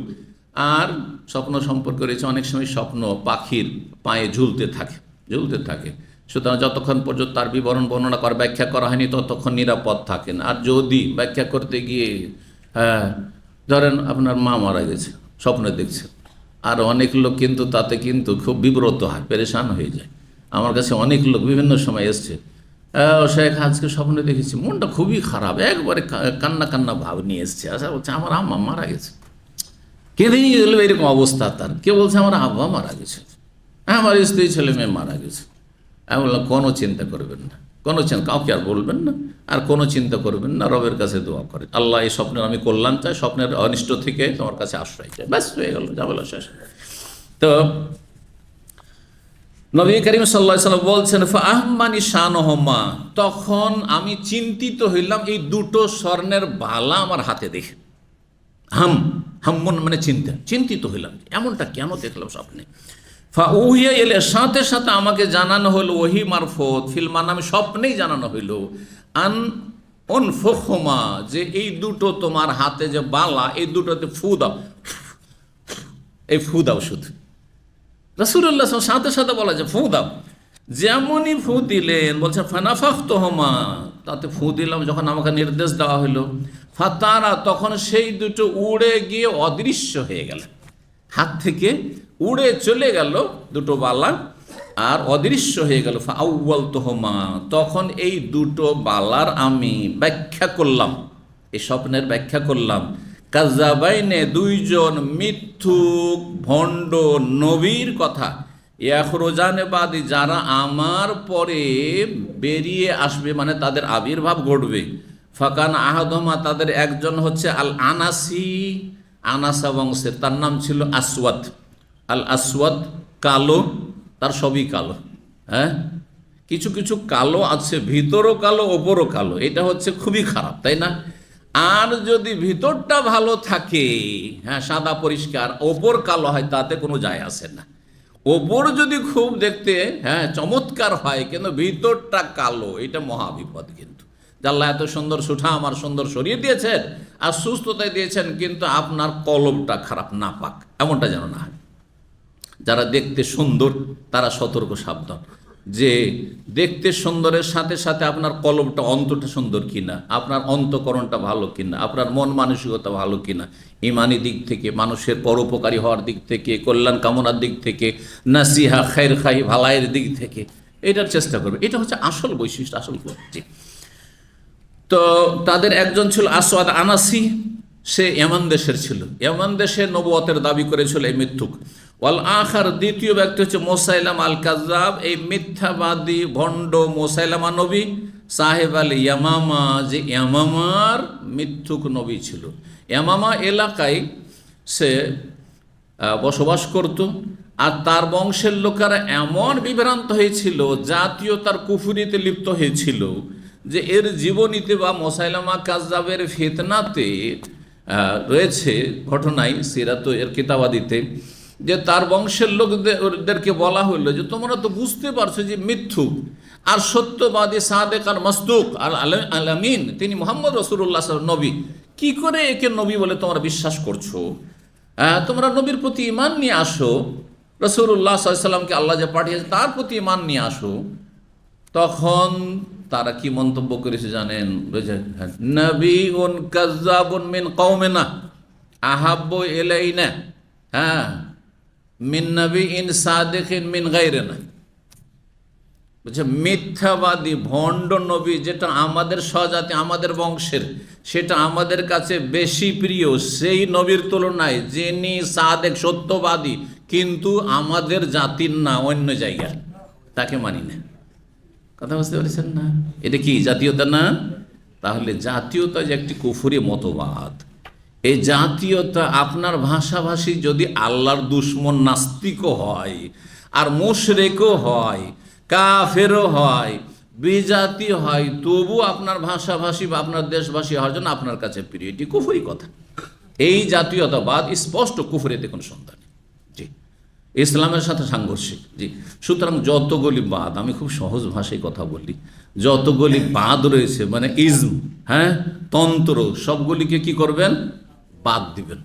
আর স্বপ্ন সম্পর্কে রয়েছে, অনেক সময় স্বপ্ন পাখির পায়ে ঝুলতে থাকে, সুতরাং যতক্ষণ পর্যন্ত তার বিবরণ বর্ণনা করা, ব্যাখ্যা করা হয়নি ততক্ষণ নিরাপদ থাকেন। আর যদি ব্যাখ্যা করতে গিয়ে ধরেন আপনার মা মারা গেছে, স্বপ্নে দেখছে, আর অনেক লোক কিন্তু তাতে কিন্তু খুব বিব্রত হয়, পেরেশান হয়ে যায়। আমার কাছে অনেক লোক বিভিন্ন সময় এসছে, শেখ আজকে স্বপ্নে দেখেছি, মনটা খুবই খারাপ, একবারে কান্না ভাব নিয়ে এসছে। আচ্ছা, বলছে আমার আম্মা মারা গেছে, কেঁদেই গেল, এরকম অবস্থা তার। কে বলছে আমার আব্বা মারা গেছে, আমার স্ত্রী ছেলে মেয়ে মারা গেছে। আমি বললাম কোনো চিন্তা করবেন না, কোনো চিন্তা, কাউকে আর বলবেন না, আর কোনো চিন্তা করবেন না, রবের কাছে দোয়া করেন, আল্লাহ এই স্বপ্নের আমি কল্যাণ চাই, স্বপ্নের অনিষ্ট থেকে তোমার কাছে আশ্রয় চাই, ব্যাস হয়ে গেল, ঝামেলা শেষ। তো নবী করিম সাল্লাল্লাহু আলাইহি ওয়াসাল্লাম বলছেন, ফাআহমানি শানুহুমা, তখন আমি চিন্তিত হইলাম এই দুটো স্বর্ণের বালা আমার হাতে দেখে। হাম্মন মানে চিন্তিত হইলাম, এমনটা কেন দেখলাম স্বপ্নে। ফাউহিয়া এলে, সাথে সাথে আমাকে জানানো হলো, ওহি মারফত ফিল মানামি, স্বপ্নেই জানানো হইল, আন উনফুখহুমা, যে এই দুটো তোমার হাতে যে বালা, এই দুটোতে ফু দাও, এই ফু দাও শুধু। রাসূলুল্লাহ সাথে সাথে বলা যায় ফু দাও। যেমনই ফু দিলেন বলছেন ফানাফাখতুহুমা, তাতে ফু দিলাম যখন আমাকে নির্দেশ দেওয়া হলো, ফাতারা, তখন সেই দুটো উড়ে গিয়ে অদৃশ্য হয়ে গেল, হাত থেকে উড়ে চলে গেল দুটো বালা আর অদৃশ্য হয়ে গেল। ফাআউয়ালতুহুমা, তখন এই দুটো বালার আমি ব্যাখ্যা করলাম, এই স্বপ্নের ব্যাখ্যা করলাম। কাযাবাইনে, দুইজন মিথ্যুক ভণ্ড নবীর কথা, ইয়াখরুজানে বাদি, যারা আমার পরে বেরিয়ে আসবে, মানে তাদের আবির্ভাব ঘটবে। ফাকান আহাদুমা, তাদের একজন হচ্ছে আল আনাসি, আনাসা বংশের, তার নাম ছিল আসওয়াদ। আল আসওয়াদ কালো, তার সবই কালো। হ্যাঁ, কিছু কিছু কালো আছে, ভিতরও কালো ওপরও কালো, এটা হচ্ছে খুবই খারাপ, তাই না? আর যদি ভিতরটা ভালো থাকে, হ্যাঁ সাদা পরিষ্কার, ওপর কালো হয়, তাতে কোনো যায় আসে না। ওপর যদি খুব দেখতে হ্যাঁ চমৎকার হয় কিন্তু ভিতরটা কালো, এটা মহাবিপদ। কিন্তু আল্লাহ এত সুন্দর সুঠা আমার সুন্দর সরিয়ে দিয়েছেন আর সুস্থতায় দিয়েছেন, কিন্তু আপনার কলবটা খারাপ না পাক, এমনটা যেন না হয়। যারা দেখতে সুন্দর তারা সতর্ক সাবধান, যে দেখতে সুন্দরের সাথে সাথে আপনার কলবটা, অন্তরটা সুন্দর কিনা, আপনার অন্তঃকরণটা ভালো কিনা, আপনার মন মানসিকতা ভালো কিনা, ইমানি দিক থেকে, মানুষের পরোপকারী হওয়ার দিক থেকে, কল্যাণ কামনার দিক থেকে, নাসিহা খায়ের খাই ভালাইয়ের দিক থেকে, এটার চেষ্টা করবে। এটা হচ্ছে আসল বৈশিষ্ট্য, আসল জি। তো তাদের একজন ছিল আসওয়াদ আনাসি, সে ইয়ামান দেশের ছিল, ইয়ামান দেশে নবুয়তের দাবি করেছিল এই মিথ্যুক। ওয়াল আখার, দ্বিতীয় ব্যক্তি হচ্ছে মুসাইলামা আল কাযযাব, এই মিথ্যাবাদী ভণ্ড মুসাইলামা নবী, সাহেব আল ইয়ামামা, যে ইয়ামামার মিথ্যুক নবী ছিল। ইয়ামামা এলাকায় সে বসবাস করত, আর তার বংশের লোকেরা এমন বিভ্রান্ত হয়েছিল, জাতীয়তার কুফরিতে লিপ্ত হয়েছিল, যে এর জীবনীতে বা মুসাইলামা কাযযাবের ফিতনাতে রয়েছে ঘটনায়, সিরাত এর কিতাবাদিতে, যে তার বংশের লোকদেরকে বলা হইলো যে তোমরা তো বুঝতে পারছো যে মিথ্যুক আর সত্যবাদী, সাদেক আর মসদুক আর আলামিন, তিনি মুহাম্মদ রাসূলুল্লাহ নবী, কি করে একে নবী বলে তোমরা বিশ্বাস করছো? তোমরা নবীর প্রতি ঈমান নিয়ে আসো, রাসূলুল্লাহ সাল্লাল্লাহু আলাইহি ওয়াসাল্লামকে আল্লাহ যে পাঠিয়েছে তার প্রতি ঈমান নিয়ে আসো। তখন তারা কি মন্তব্য করেছে জানেন? নবীউন কাযযাবুন মিন কওমিনা আহাব্বু ইলাইনা, হ্যাঁ, মিন নবীইন সাদিকিন মিন গায়রিনা। বলছে মিথ্যাবাদী ভণ্ড নবী, যেটা আমাদের স্বজাতি, আমাদের বংশের, সেটা আমাদের কাছে বেশি প্রিয় সেই নবীর তুলনায় যিনি সাদেক, সত্যবাদী, কিন্তু আমাদের জাতির না, অন্য জায়গার, তাকে মানি না। কথা বুঝতে পেরেছেন না? এটা কি জাতীয়তা না? তাহলে জাতীয়তা যে একটি কুফরি মতবাদ, এই জাতীয়তা আপনার ভাষাভাষী যদি আল্লাহর দুশ্মন নাস্তিকও হয়, আর মুশরিকও হয়, কাফেরও হয়, বিজাতি হয়, তবু আপনার ভাষাভাষী বা আপনার দেশভাষী হওয়ার জন্য আপনার কাছে প্রিয়, এটি কুফরি কথা। এই জাতীয়তাবাদ স্পষ্ট কুফরিতে কোনো সন্দেহ নেই, জি, ইসলামের সাথে সাংঘর্ষিক, জি। সুতরাং যতগুলি বাদ, আমি খুব সহজ ভাষায় কথা বলি, যতগুলি বাদ রয়েছে, মানে ইজম, হ্যাঁ, তন্ত্র, সবগুলিকে কি করবেন? বাদ দিবেন,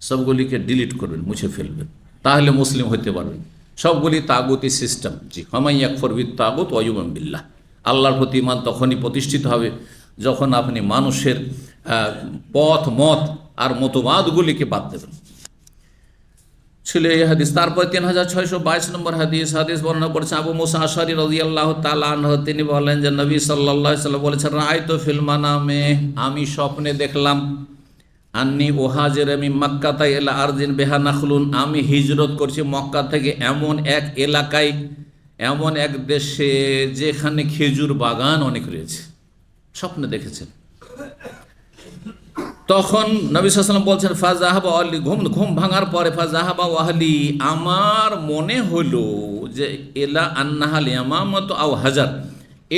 সবগুলিকে ডিলিট করবেন, মুছে ফেলবেন, তাহলে মুসলিম হইতে পারবেন। সবগুলি তাগুতি সিস্টেম, জি। হামান ইয়াকফুর বিত তাগুত ওয়া ইউমিন বিল্লাহ, আল্লাহর প্রতি ঈমান তখনই প্রতিষ্ঠিত হবে যখন আপনি মানুষের পথ, মত আর মতবাদগুলিকে বাদ দেবেন। ছিল এই হাদিস। তারপর 3622 নম্বর হাদিস বর্ণনা করেছে আবু মুসা আশআরী রাদিয়াল্লাহু তাআলা আনহু, তিনি বলেন যে নবী সাল্লাল্লাহু আলাইহি ওয়াসাল্লাম বলেছেন, রাআইতু ফিল মানামে, আমি স্বপ্নে দেখলাম, আন্নি উহাজিরু মিন মাক্কাতা ইলা আরদিন বিহা নাখলুন, আমি হিজরত করছি মক্কা থেকে এমন এক এলাকায়, এমন এক দেশে যেখানে খেজুর বাগান অনেক রয়েছে। স্বপ্নে দেখেছেন। তখন নবী সাল্লাল্লাহু আলাইহি ওয়াসাল্লাম বলছেন, ফাজাহাবা আহলি, ঘুম ভাঙার পরে, ফাজাহাবা আহলি, আমার মনে হলো যে এলা আন্নাহাল ইয়ামামাত আও হাজার,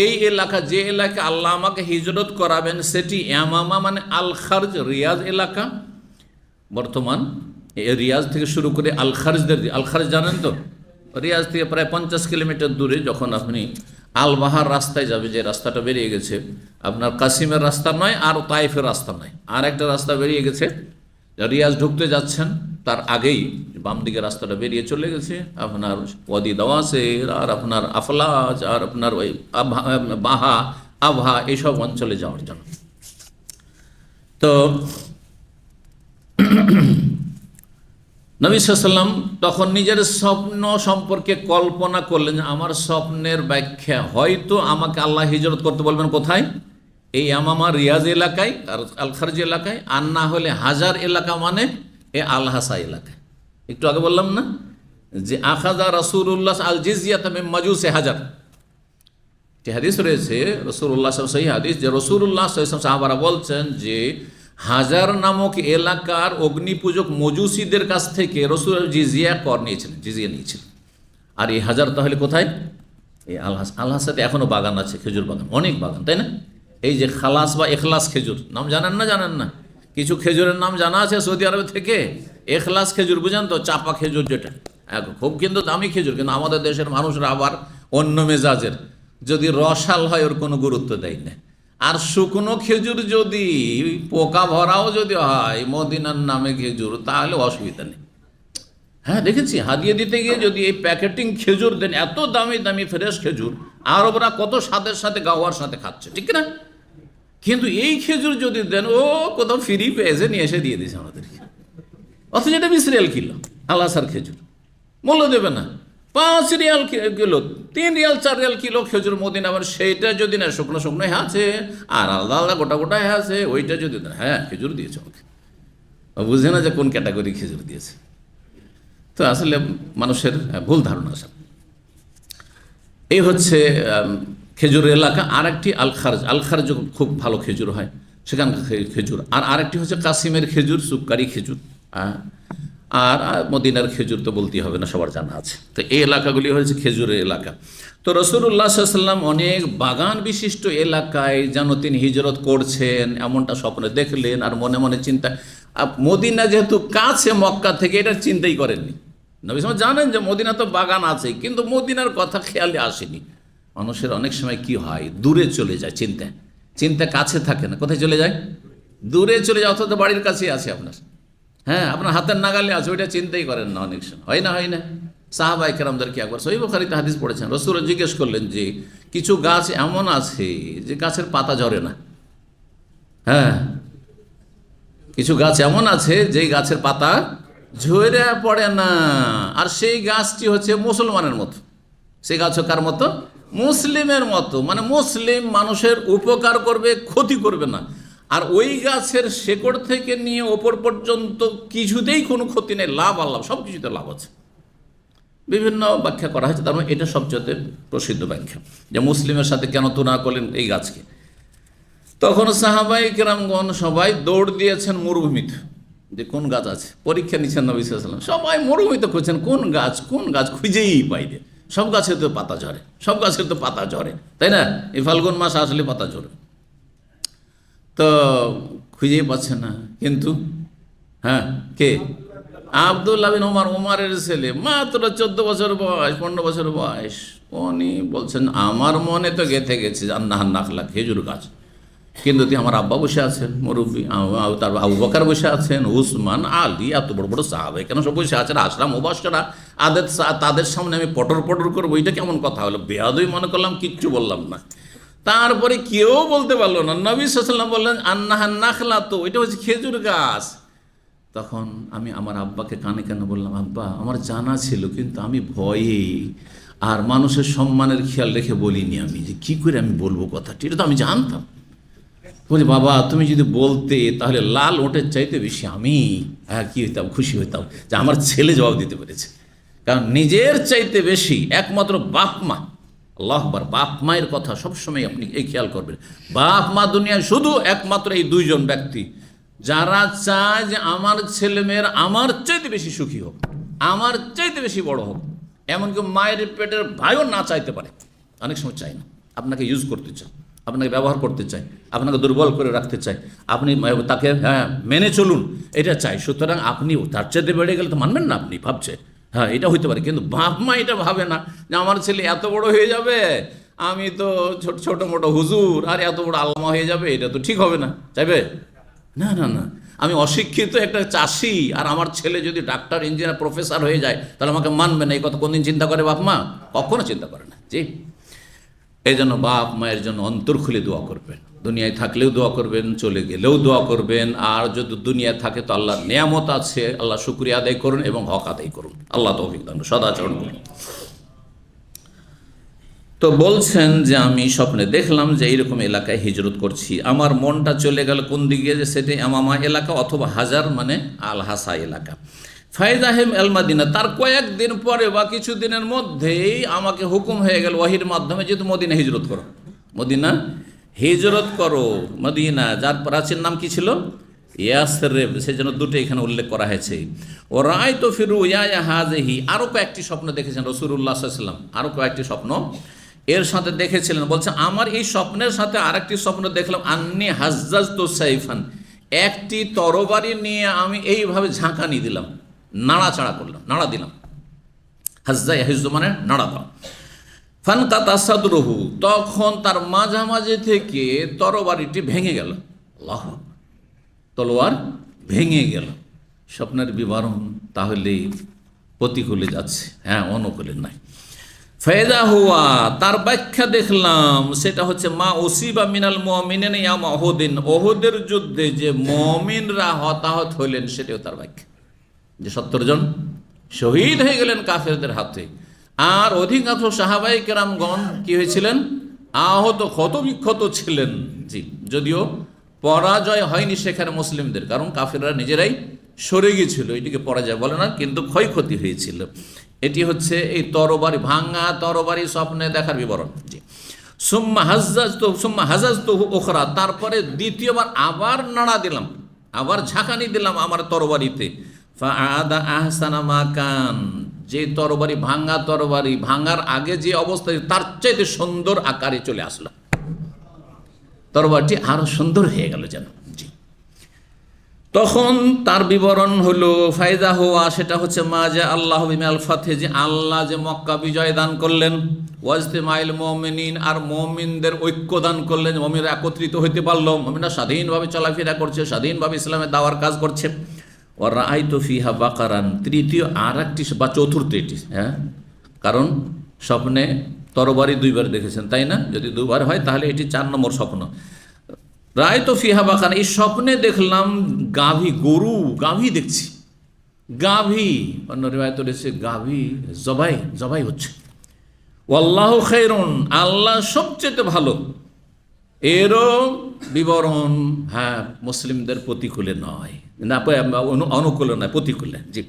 এই এলাকা, যে এলাকা আল্লাহ আমাকে হিজরত করাবেন সেটি ইয়ামামা, মানে আল খারজ, রিয়াজ এলাকা। বর্তমান রিয়াজ থেকে শুরু করে আল খারজদের, আল খারজ জানেন তো, রিয়াজ থেকে প্রায় 50 কিলোমিটার দূরে, যখন আপনি আল বাহার রাস্তায় যাবে, যে রাস্তাটা বেরিয়ে গেছে, আপনার কাসিমের রাস্তা নয় আর তাইফের রাস্তা নয়, আর একটা রাস্তা বেরিয়ে গেছে, রিয়াজ ঢুকতে যাচ্ছেন, তার আগেই বাম দিকে রাস্তাটা বেরিয়ে চলে গেছে আপনার ওয়াদি দাওয়াসের আর আপনার আফলাজ আর আপনার ওই বাহা আভা এইসব অঞ্চলে যাওয়ার জন্য। তো নবী সাল্লাল্লাহু আলাইহি ওয়াসাল্লাম তখন নিজের স্বপ্ন সম্পর্কে কল্পনা করলেন, আমার স্বপ্নের ব্যাখ্যা হয়তো আমাকে আল্লাহ হিজরত করতে বলবেন কোথায়, এই আমামা রিয়াজ এলাকায় আর আল খারজ এলাকায়, আর না হলে হাজার এলাকা মানে এ আল হাসা এলাকায়। একটু আগে বললাম না যে আখাযা রাসূলুল্লাহ আল জিজিয়াতা মিন মাজুসি হাজার, যে হাদিস রয়েছে রাসূলুল্লাহ সহিহ হাদিস, যে রাসূলুল্লাহ সাল্লাল্লাহু আলাইহি ওয়াসাল্লাম সাহাবারা বলছেন যে হাজার নামক এলাকার অগ্নিপূজক মজুসিদের কাছ থেকে রাসূল জিজিয়া কর নিয়েছিলেন, জিজিয়া নিয়েছিলেন। আর এই হাজার তাহলে কোথায়, এই আল হাসাতে এখনো বাগান আছে, খেজুর বাগান, অনেক বাগান, তাই না? এই যে খালাস বা এখলাস খেজুর নাম জানেন না? জানেন না? কিছু খেজুরের নাম জানা আছে সৌদি আরব থেকে, এখলাস খেজুর, বুঝেন তো, চাপা খেজুর যেটা, খুব কিন্তু দামি খেজুর, কিন্তু আমাদের দেশের মানুষরা আবার অন্য মেজাজের, যদি রসাল হয় ওর কোনো গুরুত্ব দেয় না। আর শুকনো খেজুর যদি পোকা ভরাও যদি হয় মদিনার নামে খেজুর, তাহলে অসুবিধা নেই। হ্যাঁ, দেখেছি হাদিয়ে দিতে গিয়ে যদি এই প্যাকেটিং খেজুর দেন, এত দামি দামি ফ্রেশ খেজুর, আর ওরা কত স্বাদের সাথে গাওয়ার সাথে খাচ্ছে, ঠিক না? কিন্তু এই খেজুর যদি দেন, ও কোথাও ফ্রি পেয়েছে নিয়ে এসে দিয়ে দিয়েছে আমাদেরকে, অথচ এটা 20 রিয়াল কিলো আল হাসার খেজুর, মূল্য দেবে না। 5 Real kilo, 3 Real 4 Real kilo খেজুর মদিনা, আবার সেইটা যদি না শুকনো শুকনো আছে আর আলাদা আলাদা গোটা গোটা আছে, ওইটা যদি দেন, হ্যাঁ খেজুর দিয়েছে আমাকে, বুঝে না যে কোন ক্যাটাগরি খেজুর দিয়েছে। তো আসলে মানুষের ভুল ধারণা আছে। এই হচ্ছে খেজুরের এলাকা। আরেকটি আল খারজ, আল খারজ খুব ভালো খেজুর হয় সেখানকার খেজুর। আর আরেকটি হচ্ছে কাসিমের খেজুর, সুক্কারি খেজুর। আর মদিনার খেজুর তো বলতেই হবে না, সবার জানা আছে। তো এই এলাকাগুলি হয়েছে খেজুরের এলাকা। তো রাসূলুল্লাহ সাল্লাল্লাহু আলাইহি ওয়াসাল্লাম অনেক বাগান বিশিষ্ট এলাকায় যেন তিনি হিজরত করছেন এমনটা স্বপ্নে দেখলেন, আর মনে মনে চিন্তা, মদিনা যেহেতু কাছে মক্কা থেকে, এটা চিন্তাই করেননি। নবী সাল্লাল্লাহু আলাইহি ওয়াসাল্লাম জানেন যে মদিনা তো বাগান আছে, কিন্তু মদিনার কথা খেয়ালে আসেনি। মানুষের অনেক সময় কি হয়, দূরে চলে যায় চিন্তা, চিন্তা কাছে থাকে না, কোথায় চলে যায়, দূরে চলে যায়, অথচ বাড়ির কাছেই আছে আপনার, হ্যাঁ আপনার হাতের নাগালে আছে, ওইটা চিন্তাই করেন না অনেক সময়, হয় না? হয় না? সাহাবায়ে কেরামদেরকে একবার সহিহ বুখারীতে হাদিস পড়েছেন, রাসূল জিজ্ঞেস করলেন যে কিছু গাছ এমন আছে যে গাছের পাতা ঝরে না, হ্যাঁ কিছু গাছ এমন আছে যে গাছের পাতা ঝরে পড়ে না, আর সেই গাছটি হচ্ছে মুসলমানের মতো। সেই গাছ কার মতো? মুসলিমের মতো, মানে মুসলিম মানুষের উপকার করবে, ক্ষতি করবে না। আর ওই গাছের শেকড় থেকে নিয়ে ওপর পর্যন্ত কিছুতেই কোনো ক্ষতি নেই, লাভ আল্লাহ, সব কিছুতে লাভ আছে। বিভিন্ন ব্যাখ্যা করা হয়েছে, তার মানে এটা সবচেয়ে প্রসিদ্ধ ব্যাখ্যা, যে মুসলিমের সাথে কেন তুলনা করলেন এই গাছকে। তখন সাহাবায়ে কেরামগণ সবাই দৌড় দিয়েছেন মরুভূমিতে, যে কোন গাছ আছে, পরীক্ষা নিচ্ছেন নবী সাল্লাল্লাহু আলাইহি ওয়াসাল্লাম। সবাই মরুভূমিতে খুঁজছেন কোন গাছ খুঁজেই পাইনি। সব গাছের তো পাতা ঝরে, সব গাছের তো পাতা ঝরে, তাই না? এই ফাল্গুন মাস আসলে পাতা ঝরে, তো খুঁজেই পাচ্ছে না। কিন্তু হ্যাঁ, কে? আব্দুল্লাহ বিন ওমর, ওমরের ছেলে, মাত্র 14 বছর বয়স, 15 বছর বয়স। উনি বলছেন আমার মনে তো গেঁথে গেছে আন্নাহান নাখলা, খেজুর গাছ, কিন্তু আমার আব্বা বসে আছেন মুরব্বী, তার আবু বকর বসে আছেন, উসমান, আলী, এত বড় বড় সাহাবা কেন সব বসে আছেন, আশরা মুবাশশারা, তাদের সামনে আমি পটর পটর করবো, এটা কেমন কথা হলো? বেয়াদবি মনে করলাম, কিচ্ছু বললাম না। তারপরে কেউ বলতে পারলো না। নবী সাল্লাল্লাহু আলাইহি ওয়াসাল্লাম বললেন আন্নাহান নাখলা, তো এটা হচ্ছে খেজুর গাছ। তখন আমি আমার আব্বাকে কানে কানে বললাম, আব্বা আমার জানা ছিল, কিন্তু আমি ভয়ে আর মানুষের সম্মানের খেয়াল রেখে বলিনি, আমি যে কী করে আমি বলবো কথাটি, এটা তো আমি জানতাম। বলি বাবা তুমি যদি বলতে তাহলে লাল ওটের চাইতে বেশি আমি কী হইতাম, খুশি হইতাম যে আমার ছেলে জবাব দিতে পেরেছে। কারণ নিজের চাইতে বেশি একমাত্র বাপ মা, আল্লাহু আকবার, বাপ মায়ের কথা সবসময় আপনি এই খেয়াল করবেন। বাপ মা দুনিয়ায় শুধু একমাত্র এই দুইজন ব্যক্তি যারা চায় যে আমার ছেলেমেয়ের আমার চাইতে বেশি সুখী হোক, আমার চাইতে বেশি বড় হোক। এমনকি মায়ের পেটের ভাইও না চাইতে পারে, অনেক সময় চায় না, আপনাকে ইউজ করতে চায়, আপনাকে ব্যবহার করতে চায়, আপনাকে দুর্বল করে রাখতে চায়, আপনি তাকে মেনে চলুন এটা চাই। সুতরাং আপনি তার চাইতে বেড়ে গেলে তো মানবেন না, আপনি ভাবছে হ্যাঁ এটা হইতে পারে, কিন্তু বাপ মা এটা ভাবে না যে আমার ছেলে এত বড় হয়ে যাবে, আমি তো ছোট মোটো হুজুর, আর এত বড় আল্লামা হয়ে যাবে, এটা তো ঠিক হবে না, চাইবে না। না না, আমি অশিক্ষিত একটা চাষি, আর আমার ছেলে যদি ডাক্তার, ইঞ্জিনিয়ার, প্রফেসর হয়ে যায় তাহলে আমাকে মানবে না, এই কথা কোনদিন চিন্তা করে বাপ মা? কখনো চিন্তা করে না। জি, এই জন্য বাপ মায়ের জন্য অন্তর খুলে দোয়া করবেন, দুনিয়ায় থাকলেও দোয়া করবেন, চলে গেলেও দোয়া করবেন। আর যদি দুনিয়ায় থাকে তো আল্লাহর নেয়ামত আছে, আল্লাহ শুকরিয়া আদায় করুন এবং হক আদায় করুন। আল্লাহ তৌফিক দান, সদাচরণ করুন। তো বলছেন যে আমি স্বপ্নে দেখলাম যে এইরকম এলাকায় হিজরত করছি, আমার মনটা চলে গেল কোন দিকে, যে সেটাই আমামা এলাকা অথবা হাজার মানে আল হাসা এলাকা। ফাইজাহিম আল মাদিনা, তার কয়েকদিন পরে বা কিছু দিনের মধ্যেই আমাকে হুকুম হয়ে গেল ওয়াহির মাধ্যমে, যেহেতু মদিনা হিজরত করো, মদিনা হিজরত করো। মদিনা যার প্রাচীন নাম কি ছিল? ইয়াসরিব, সেই জন্য দুটো এখানে উল্লেখ করা হয়েছে। ও রায় তো ফিরু ইয়া হাজেহি, আরও কয়েকটি স্বপ্ন দেখেছেন রাসূলুল্লাহ সাল্লাল্লাহু আলাইহি ওয়াসাল্লাম, আরও কয়েকটি স্বপ্ন এর সাথে দেখেছিলেন। বলছে আমার এই স্বপ্নের সাথে আরেকটি স্বপ্ন দেখলাম, আন্নি হাজ্জাজতু সাইফান, একটি তরবারি নিয়ে আমি এইভাবে ঝাঁকানি দিলাম, নাড়াচাড়া করলাম, নাড়া দিলাম। হাজ্জা ইয়াহিজু মানে নাড়া দাও। ফানকাতা সাদরুহু, তখন তার মাঝামাঝি থেকে তরবারিটি ভেঙে গেল। আল্লাহ, তলোয়ার ভেঙে গেল। স্বপ্নের বিবরণ তাহলে প্রতিকূলে যাচ্ছে, হ্যাঁ, অনুকূলে নাই। ফায়দা হুয়া, তার ব্যাখ্যা দেখলাম, সেটা হচ্ছে মা ওসিবা মিনাল মুমিনিনা ইয়াউমা উহুদিন, উহুদের যুদ্ধে যে মুমিনরা হতাহত হইলেন সেটাও তার ব্যাখ্যা, যে 70 জন শহীদ হয়ে গেলেন কাফেরদের হাতে। আর অধিকাংশ সাহাবায়ে কেরামগণ কি হয়েছিলেন? আহত, ক্ষতবিক্ষত ছিলেন। জি, যদিও পরাজয় হয়নি সেখানে মুসলিমদের, কারণ কাফেররা নিজেরাই সরে গিয়েছিল, এটিকে পরাজয় বলে না, কিন্তু ক্ষয়ক্ষতি হয়েছিল। এটি হচ্ছে এই তরবারি, ভাঙা তরবারি স্বপ্নে দেখার বিবরণ। জি, সুম্মা হাজাজতু উখরা, তারপরে দ্বিতীয়বার আবার নাড়া দিলাম, আবার ঝাঁকানি দিলাম আমার তরবারিতে। ফাআদা আহসানা মা কান, যে তরবারি, ভাঙা তরবারি, ভাঙার আগে যে অবস্থা তার চাইতে সুন্দর আকারে চলে আসলো, তরবারটি আরো সুন্দর হয়ে গেল যেন। জি, তখন তার বিবরণ হলো ফায়দা হওয়া, সেটা হচ্ছে মা যে আল্লাহ বিমাল ফাতে, যে আল্লাহ যে মক্কা বিজয় দান করলেন, ওয়াজতিমাইল মুমিনিন, আর মুমিনদের ঐক্য দান করলেন, মুমিনরা একত্রিত হইতে পারলো, মুমিনরা স্বাধীনভাবে চলাফেরা করছে, স্বাধীনভাবে ইসলামের দাওয়ার কাজ করছে। ওয়া রাআইতু ফিহা বাকারান, তৃতীয় আর একটি বা চতুর্থ এটি, হ্যাঁ, কারণ স্বপ্নে তরবারি দুইবার দেখেছেন, তাই না? যদি দুবার হয় তাহলে এটি 4 নম্বর স্বপ্ন। রাআইতু ফিহা বাকারান, এই স্বপ্নে দেখলাম গাভী, গরু, গাভী দেখছি, গাভী, অন্য রিওয়ায়াতে রয়েছে গাভী জবাই হচ্ছে। ওয়াল্লাহু খায়রুন, আল্লাহ সবচেয়ে ভালো। এরও বিবরণ, হ্যাঁ, মুসলিমদের প্রতিকূলে নয়, না অনুকূলে নয়, প্রতিকূলে। জি,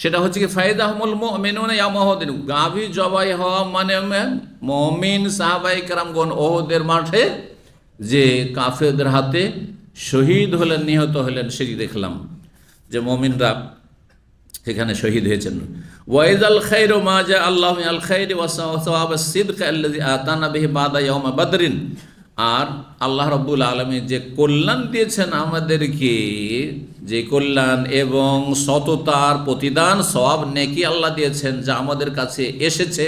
সেটা হচ্ছে কি ফায়দাহুমুল মুমিনুনা ইয়াউমা উহুদিন, গাভী জবাই হওয়া মানে মুমিন সাহাবায়ে কেরামগণ ওহুদের মাঠে যে কাফেরদের হাতে শহীদ হলেন, নিহত হলেন, সেটি দেখলাম যে মুমিনরা সেখানে শহীদ হয়েছেন। ওয়াইদাল খায়রু মা জা আল্লাহু মিনাল খায়রি ওয়া সাওয়াবাস সিদক আল্লাযী আতানা বিহি বাদা ইয়াউমা বদরিন, আর আল্লাহ রাব্বুল আলামিন যে কল্যাণ দিয়েছেন আমাদেরকে, যে কল্যাণ এবং সততার প্রতিদান, সওয়াব, নেকি আল্লাহ দিয়েছেন, যা আমাদের কাছে এসেছে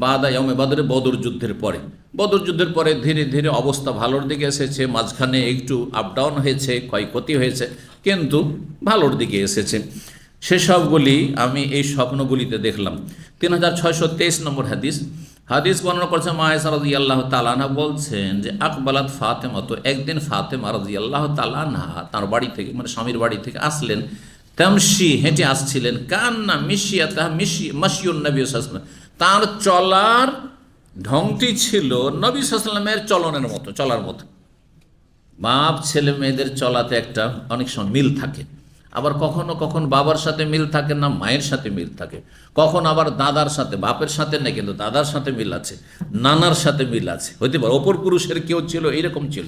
বাদা ইয়াউমে বদর, বদর যুদ্ধের পরে। বদর যুদ্ধের পরে ধীরে ধীরে অবস্থা ভালোর দিকে এসেছে, মাঝখানে একটু আপ ডাউন হয়েছে, ক্ষয়ক্ষতি হয়েছে, কিন্তু ভালোর দিকে এসেছে। সেসবগুলি আমি এই স্বপ্নগুলিতে দেখলাম। 3623 নম্বর হাদিস বর্ণনা করেছেন মা আয়েশা রাদিয়াল্লাহু তাআলা আনহা, বলছেন যে আকবালাত ফাতেমা, তো একদিন ফাতেমা রাদিয়াল্লাহু তাআলা আনহা তার বাড়ি থেকে, মানে স্বামীর বাড়ি থেকে আসলেন, তামশি, হেঁটে আসছিলেন, কান্না মিশিয়াতা মাশিউন নবী সাল্লাল্লাহু আলাইহি ওয়াসাল্লাম, তার চলার ঢংটি ছিল নবী সাল্লাল্লাহু আলাইহি ওয়াসাল্লামের চলনের মতো, চলার মতো। বাপ ছেলে মেয়েদের চলাতে একটা অনেক সময় মিল থাকে, আবার কখনো কখনো বাবার সাথে মিল থাকে না, মায়ের সাথে মিল থাকে, কখন আবার দাদার সাথে, বাপের সাথে নেই কিন্তু দাদার সাথে মিল আছে, নানার সাথে মিল আছে, হইতে পারে অপর পুরুষের কেউ ছিল, এইরকম ছিল।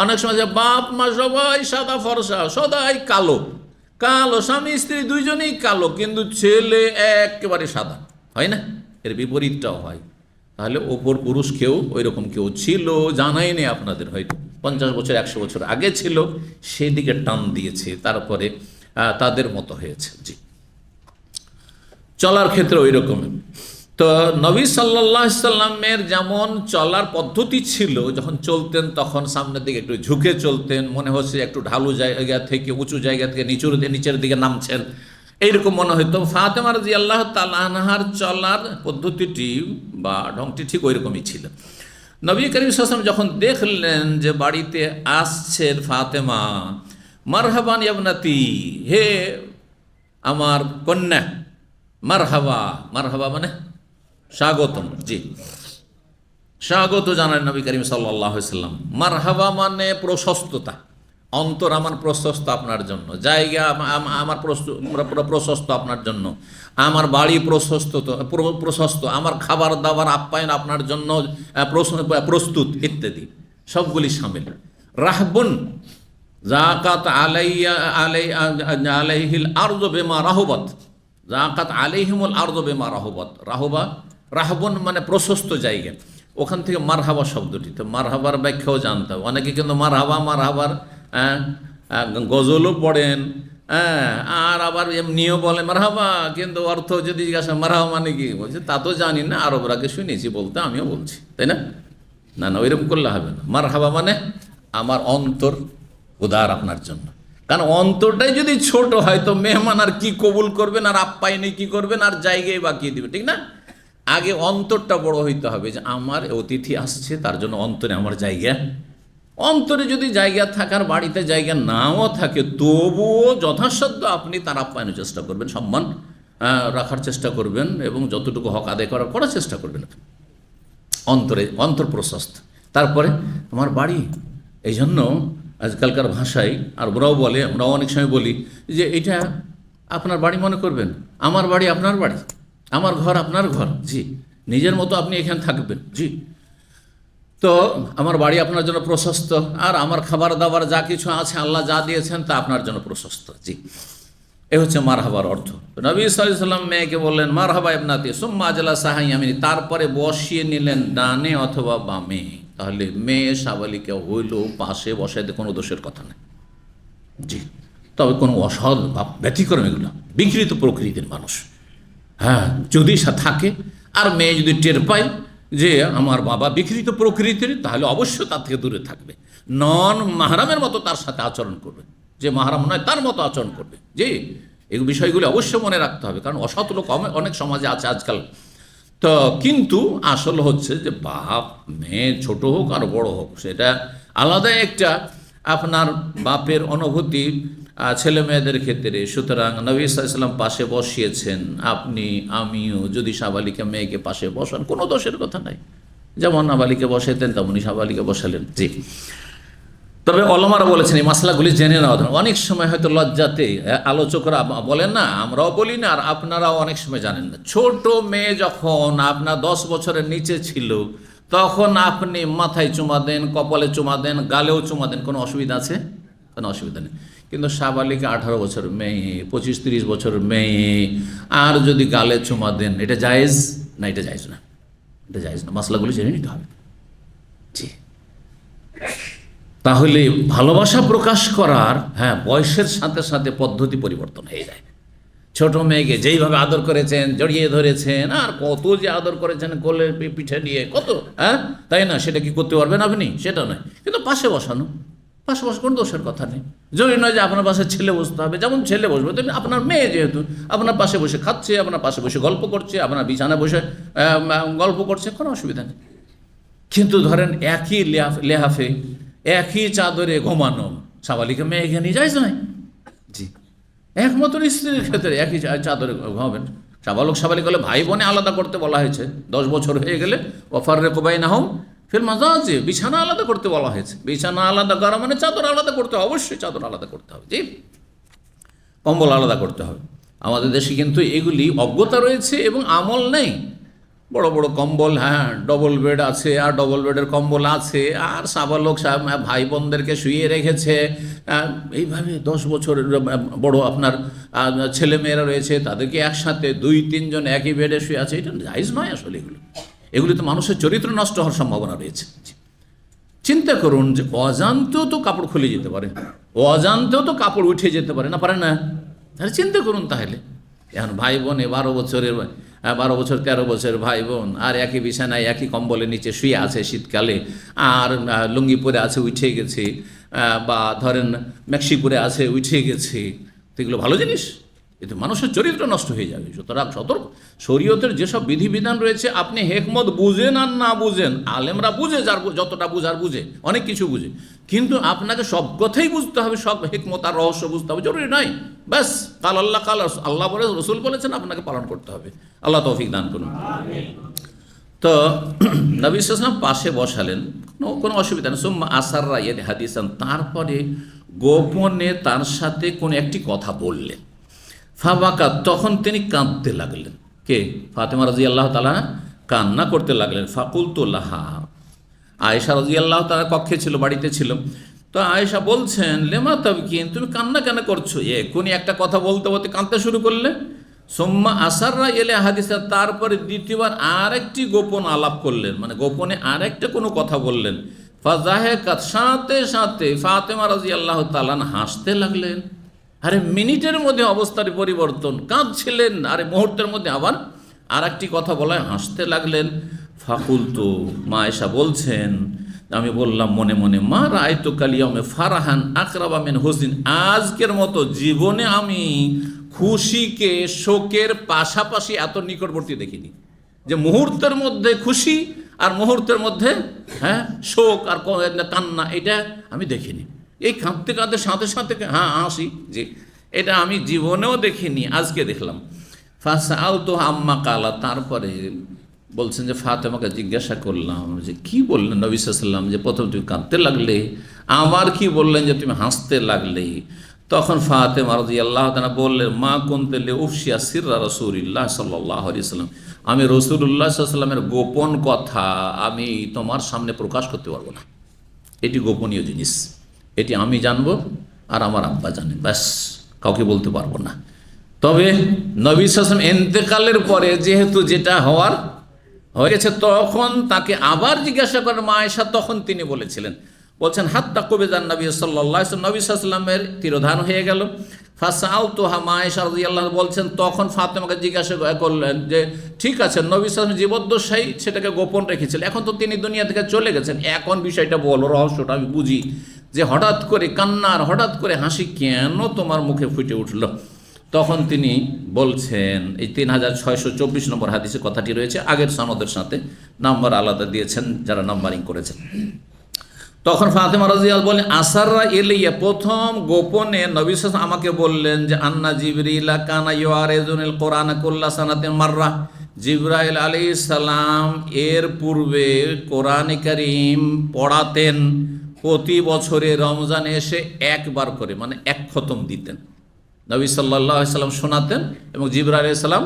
অনেক সময় যে বাপ মা সবাই সাদা ফর্সা, সদাই কালো, স্বামী স্ত্রী দুইজনেই কালো, কিন্তু ছেলে একেবারে সাদা, হয় না? এর বিপরীতটাও হয়। তাহলে অপর পুরুষ কেউ ওই রকম কেউ ছিল, জানাই নেই আপনাদের, হয়তো 50 বছর 100 বছর আগে ছিল, সেদিকে টান দিয়েছে, তারপরে তাদের মতো হয়েছে। জি, চলার ক্ষেত্রে ওই রকম। তো নবী সাল্লাল্লাহু আলাইহি সাল্লামের যেমন চলার পদ্ধতি ছিল, যখন চলতেন তখন সামনের দিকে একটু ঝুঁকে চলতেন, মনে হচ্ছে একটু ঢালু জায়গা থেকে উঁচু জায়গা থেকে নিচের দিকে নামছেন, এইরকম মনে হইতো। ফাতেমা রাদিয়াল্লাহু তাআলা আনহার চলার পদ্ধতিটি বা ঢংটি ঠিক ওই রকমই ছিল। নবী করিম সাল্লাল্লাহু আলাইহি ওয়াসাল্লাম যখন দেখলেন যে বাড়িতে আসছেন ফাতেমা, মারহাবান ইবনাতি, হে আমার কন্যা, মারহাবা, মারহাবা মানে স্বাগতম, জি স্বাগত জানান নবী করিম সাল্লাল্লাহু আলাইহি ওয়াসাল্লাম। মারহাবা মানে প্রশস্ততা, অন্তর আমার প্রশস্ত আপনার জন্য, জায়গা আমার প্রশস্ত আপনার জন্য, আমার বাড়ি প্রশস্ত, আমার খাবার দাবার আপ্যায়ন আপনার জন্য প্রস্তুত, ইত্যাদি সবগুলি শামিল। রাহবুন জাকাত আলাইহিল আরযু বিমা রাহুবাত, জাকাত আলাইহিমুল আরযু বিমা রাহুবাত। রাহবুন মানে প্রশস্ত জায়গা, ওখান থেকে মারহাবা শব্দটি, তো মারহাবার ব্যাখ্যাও জানতে হবে। অনেকে কিন্তু মারহাবার গজলও পড়েন, আর আবার এমনিও বলে মারহাবা, কিন্তু অর্থ যদি জিজ্ঞাসা মারহাবা মানে কি, বলছে তা তো জানি না, আরবরাকে শুনেছি বলতে, আমিও বলছি, তাই না? না না, ওইরকম করলে হবে না। মারহাবা মানে আমার অন্তর উদার আপনার জন্য, কারণ অন্তরটাই যদি ছোট হয় তো মেহমান আর কি কবুল করবেন, আর আপ্যায়নে কি করবেন, আর জায়গায় বাকিয়ে দিবে, ঠিক না? আগে অন্তরটা বড় হইতে হবে, যে আমার অতিথি আসছে তার জন্য অন্তরে আমার জায়গা। অন্তরে যদি জায়গা থাকার বাড়িতে জায়গা নাও থাকে, তবুও যথাসাধ্য আপনি তার আপ্যায়নের চেষ্টা করবেন, সম্মান রাখার চেষ্টা করবেন, এবং যতটুকু হক আদায় করার চেষ্টা করবেন। অন্তর প্রশস্ত। তারপরে আমার বাড়ি, এই জন্য আজকালকার ভাষায় আর ওরাও বলে, আমরাও অনেক সময় বলি যে এটা আপনার বাড়ি মনে করবেন, আমার বাড়ি আপনার বাড়ি, আমার ঘর আপনার ঘর, জি নিজের মতো আপনি এখানে থাকবেন, জি। তো আমার বাড়ি আপনার জন্য প্রশস্ত, আর আমার খাবার দাবার যা কিছু আছে আল্লাহ যা দিয়েছেন তা আপনার জন্য প্রশস্ত, জি। এ হচ্ছে মারহাবার অর্থ। নবী সাল্লাল্লাহু আলাইহি ওয়াসাল্লাম মেয়েকে বললেন মারহাবা ইবনাতি সুম্মা আজলাসা ইয়ামিনি, তারপরে বসিয়ে নিলেন ডানে অথবা বামে। তাহলে মেয়ে সাবালিকা হইল, পাশে বসাইতে কোনো দোষের কথা নেই, জি। তবে কোনো অসৎ বা ব্যতিক্রম, এগুলো বিকৃত প্রকৃতির মানুষ, হ্যাঁ যদি থাকে, আর মেয়ে যদি টের পায় যে আমার বাবা বিকৃত প্রকৃতির, তাহলে অবশ্যই তার থেকে দূরে থাকবে। নন মাহরামের মতো তার সাথে আচরণ করবে, যে মাহরাম নয় তার মতো আচরণ করবে, জি। এই বিষয়গুলো অবশ্যই মনে রাখতে হবে, কারণ অসৎ লোক অনেক সমাজে আছে আজকাল। তো কিন্তু আসল হচ্ছে যে বাপ মেয়ে ছোট হোক আর বড় হোক, সেটা আলাদা একটা আপনার বাপের অনুভূতি ছেলে মেয়েদের ক্ষেত্রে। সুতরাং নবী সাল্লাল্লাহু আলাইহি ওয়াসাল্লাম পাশে বসিয়েছেন, আপনি আমিও যদি সাবালিকা মেয়েকে পাশে বসান কোনো দোষের কথা নাই, যেমন নাবালিকা বসাইতেন তেমনই সাবালিকা বসালেন, জি। তবে ওলামারা বলেছেন এই মাসলাগুলি জেনে নেওয়া দরকার। অনেক সময় হয়তো লজ্জাতে আলোচকরা বলেন না, আমরাও বলি না, আর আপনারাও অনেক সময় জানেন না। ছোট মেয়ে যখন আপনার 10 বছরের নিচে ছিল, তখন আপনি মাথায় চুমা দেন, কপালে চুমা দেন, গালেও চুমা দেন, কোনো অসুবিধা আছে? কোনো অসুবিধা নেই। কিন্তু সাবালিকা 18 বছর মেয়ে, 25-30 বছর মেয়ে, আর যদি গালে চুমা দেন, এটা জায়েজ না? এটা জায়েজ না, এটা জায়েজ না। মাসলাগুলি জেনে নিতে হবে, জি। তাহলে ভালোবাসা প্রকাশ করার, হ্যাঁ, বয়সের সাথে সাথে পদ্ধতি পরিবর্তন হয়ে যায়। ছোট মেয়েকে যেইভাবে আদর করেছেন, জড়িয়ে ধরেছেন, আর কত যে আদর করেছেন কোলে পিঠে নিয়ে, কত, হ্যাঁ, তাই না? সেটা কি করতে পারবেন আপনি? সেটা নয়, কিন্তু পাশে বসানো, পাশে বসে কোনো দোষের কথা নেই। জরুরি নয় যে আপনার পাশে ছেলে বসতে হবে, যেমন ছেলে বসবে, তেমনি আপনার মেয়ে যেহেতু আপনার পাশে বসে খাচ্ছে, আপনার পাশে বসে গল্প করছে, আপনার বিছানায় বসে গল্প করছে, কোনো অসুবিধা নেই। কিন্তু ধরেন একই লেহাফে একই চাদরে ঘুমানো, সাবালিকা মেয়েকে নিয়ে যায় নয়, জি। একমাত্র স্ত্রীর ক্ষেত্রে একই চাদরে ঘুমাবেন। সাবালিক হলে ভাই বোনে আলাদা করতে বলা হয়েছে, 10 বছর হয়ে গেলে ওয়াফাররিকু বাইনাহুম ফিল মাজাজি, বিছানা আলাদা করতে বলা হয়েছে। বিছানা আলাদা করা মানে চাদর আলাদা করতে হবে, অবশ্যই চাদর আলাদা করতে হবে, জি। কম্বল আলাদা করতে হবে। আমাদের দেশে কিন্তু এগুলি অজ্ঞতা রয়েছে এবং আমল নেই। বড় বড় কম্বল, হ্যাঁ, ডবল বেড আছে, আর ডবল বেডের কম্বল আছে, আর সাবালক ভাই বোনদেরকে শুইয়ে রেখেছে এইভাবে। 10 বছরের বড় আপনার ছেলে মেয়েরা রয়েছে, তাদেরকে একসাথে 2-3 জন একই বেডে শুয়ে আছে, এটা জায়েজ নয় আসলে। এগুলি তো মানুষের চরিত্র নষ্ট হওয়ার সম্ভাবনা রয়েছে। চিন্তা করুন যে অজান্তেও তো কাপড় খুলে যেতে পারে, অজান্তেও তো কাপড় উঠে যেতে পারে না, পারে না? তাহলে চিন্তা করুন, তাহলে এখন ভাই বোনে 12 বছরের 12 বছর 13 বছর ভাই বোন আর একই বিছানায় একই কম্বলের নিচে শুয়ে আছে শীতকালে, আর লুঙ্গি পরে আছে উঠে গেছে, বা ধরেন ম্যাক্সি পরে আছে উঠে গেছে, তো এগুলো ভালো জিনিস? এতে মানুষের চরিত্র নষ্ট হয়ে যাবে। সুতরাং সতর্ক। শরীয়তের যেসব বিধিবিধান রয়েছে আপনি হেকমত বুঝেন আর না বুঝেন, আলেমরা বুঝে, যার যতটা বুঝার বুঝে, অনেক কিছু বুঝে, কিন্তু আপনাকে সব কথাই বুঝতে হবে, সব হেকমত আর রহস্য বুঝতে হবে জরুরি নয়। ব্যাস কাল আল্লাহ কাল আল্লাহ বলে, রসুল বলেছেন, আপনাকে পালন করতে হবে। আল্লাহ তৌফিক দান করুন। তো নবী সাল্লাল্লাহু আলাইহি ওয়াসাল্লাম পাশে বসালেন, কোনো অসুবিধা নেই। সুম্মা আসাররা ইয়াদি হাদিসান, তারপরে গোপনে তার সাথে কোনো একটি কথা বললেন। ফাবাকা, তখন তিনি কাঁদতে লাগলেন। কে? ফাতেমা রাদিয়াল্লাহু তাআলা কান্না করতে লাগলেন। ফাকুলতু লাহা, আয়েশা রাদিয়াল্লাহু তাআলা কক্ষে ছিল, বাড়িতে ছিল। তো আয়েশা বলছেন, লেমা তাবকিন, তুমি কান্না কেন করছো? এখনই একটা কথা বলতে বলতে কাঁদতে শুরু করলে। সুম্মা আসাররা ইলা হাদিসা, তারপরে দ্বিতীয়বার আরেকটি গোপন আলাপ করলেন, মানে গোপনে আরেকটা কোনো কথা বললেন। ফাজাহাকাত, সাথে সাথে ফাতেমা রাদিয়াল্লাহু তাআলা হাসতে লাগলেন। আরে মিনিটের মধ্যে অবস্থার পরিবর্তন, কাঁদছিলেন, আরে মুহূর্তের মধ্যে আবার আর একটি কথা বলায় হাসতে লাগলেন। ফাকুলতু, মা আয়েশা বলছেন, আমি বললাম মনে মনে, মা রাআইতু কাল ইয়াউমে ফারাহান আকরাবা মিন হুজনিন, আজকের মতো জীবনে আমি খুশিকে শোকের পাশাপাশি এত নিকটবর্তী দেখিনি। যে মুহূর্তের মধ্যে খুশি আর মুহূর্তের মধ্যে শোক আর কান্না, এটা আমি দেখিনি। এই কাঁদতে কাঁদতে সাথে সাথে হাসি, যে এটা আমি জীবনেও দেখিনি, আজকে দেখলাম। ফাসআলতু আম্মা কালা, তারপরে বলছেন যে ফাতেমাকে জিজ্ঞাসা করলাম যে কি বললেন নবী সাল্লাল্লাহু আলাইহি ওয়াসাল্লাম, যে প্রথম তুমি কাঁদতে লাগলে, আবার কি বললেন যে তুমি হাসতে লাগলে? তখন ফাতেমা রাদিয়াল্লাহু তাআলা বললেন, মা কুনতু লিউফশিয়া সিররা রাসূলিল্লাহ সাল্লাল্লাহু আলাইহি ওয়াসাল্লাম, আমি রাসূলুল্লাহ সাল্লাল্লাহু আলাইহি ওয়াসাল্লামের গোপন কথা আমি তোমার সামনে প্রকাশ করতে পারবো না। এটি গোপনীয় জিনিস, এটি আমি জানবো আর আমার আব্বা জানেন, ব্যাস, কাউকে বলতে পারবো না। তবে নবী সাল্লাল্লাহু আলাইহি ওয়াসাল্লাম ইন্তেকালের পরে যেহেতু যেটা হওয়ার হয়ে গেছে, তখন তাকে আবার জিজ্ঞাসা করেন মা আয়েশা, তখন তিনি বলেছিলেন, বলছেন হাত্তা কবিজান নবী সাল্লাল্লাহু আলাইহি ওয়াসাল্লাম, নবী সাল্লাল্লাহু আলাইহি ওয়াসাল্লামের তিরোধান হয়ে গেল। ফাসআলতুহা, মা আয়েশা রাদিয়াল্লাহু বলছেন, তখন ফাতেমাকে জিজ্ঞাসা করলেন যে ঠিক আছে, নবী সাল্লাল্লাহু আলাইহি ওয়াসাল্লাম জীবদ্দশায় সেটাকে গোপন রেখেছিলেন, এখন তো তিনি দুনিয়া থেকে চলে গেছেন, এখন বিষয়টা বলো, রহস্যটা আমি বুঝি, যে হঠাৎ করে কান্নার হঠাৎ করে হাসি কেন তোমার মুখে ফুটে উঠল? তখন তিনি বলছেন, এই 3624 নম্বর হাদিসে কথাটি রয়েছে, আগের সনদের সাথে নাম্বার আলাদা দিয়েছেন যারা নাম্বারিং করেছেন। তখন ফাতেমা রাদিয়াল্লাহু বলেন, আসাররা ইলাইয়া, প্রথম গোপনে নবী সাল্লাল্লাহু আলাইহি ওয়াসাল্লাম আমাকে বললেন যে আন্না জিবরিলা কানা ইউআরিজুল কোরআন কুল্লা সানাতিন মাররা, জিবরাইল আলাইহিস সালাম এর পূর্বে কোরআনে কারীম পড়াতেন, প্রতি বছরে রমজানে এসে একবার করে, মানে এক খতম দিতেন। নবী সাল্লাল্লাহু আলাইহি ওয়াসাল্লাম শোনাতেন এবং জিবরাইল আলাইহিস সালাম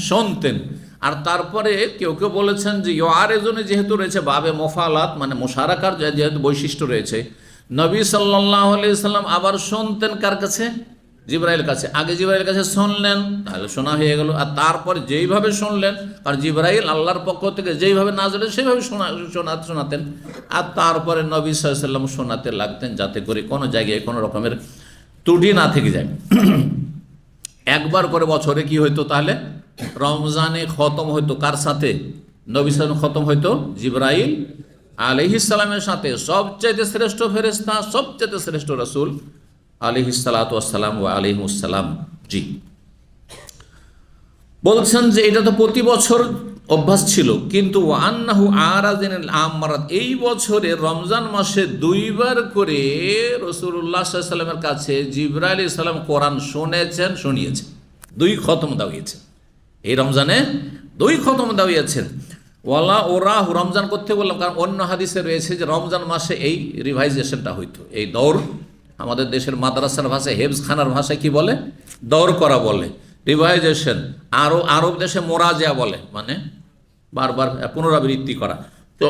শুনতেন। আর তারপরে কেউ কেউ বলেছেন যে ইউআরিজুনে যেহেতু রয়েছে বাবে মোফালাত, মানে মোশারাকার যেহেতু বৈশিষ্ট্য রয়েছে, নবী সাল্লাল্লাহু আলাইহি ওয়াসাল্লাম আবার শুনতেন কার কাছে? জিবরাইল কাছে। আগে জিবরাইল কাছে শুনলেন, তাহলে শোনা হয়ে গেল, আর তারপর যেইভাবে শুনলেন, আর জিবরাইল আল্লাহর পক্ষ থেকে যেইভাবে নাযিল সেইভাবে শোনাতেন, আর তারপরে নবী সাল্লাল্লাহু আলাইহি ওয়াসাল্লাম শোনাতে লাগতেন, যাতে করে কোনো জায়গায় কোনো রকমের ত্রুটি না থেকে যায়। একবার করে বছরে কি হইতো তাহলে? রমজানে খতম হইতো কার সাথে? নবী সাল্লাল্লাহু আলাইহি ওয়াসাল্লাম খতম হইতো জিবরাইল আলাইহিস সালামের সাথে, সবচেয়ে শ্রেষ্ঠ ফেরেশতা, সবচেয়ে শ্রেষ্ঠ রাসূল আলাইহিস সালাতু ওয়াস সালাম ওয়া আলাইহিমুস সালাম। জি, বলছেন যে এটা তো প্রতি বছর অভ্যাস ছিল, কিন্তু আন্নাহু আরাজিনাল আমারাত, এই বছরে রমজান মাসে দুইবার করে রাসূলুল্লাহ সাল্লাল্লাহু আলাইহি ওয়াসাল্লামের কাছে জিবরাইল আলাইহিস সালাম কোরআন শুনেছেন, শুনিয়েছেন, 2 খতম দাওয়িয়েছেন, এই রমজানে 2 খতম দাওয়িয়েছেন। ওয়ালা ওরাহু, রমজান করতে বললাম কারণ অন্য হাদিসে রয়েছে যে রমজান মাসে এই রিভাইজেশনটা হইতো, এই দৌড়, আমাদের দেশের মাদ্রাসার ভাষায় হেফজখানার ভাষায় কি বলে? দৌড় করা বলে, রিভাইজেশন। আরব দেশে মোরাজা বলে, মানে বারবার পুনরাবৃত্তি করা। তো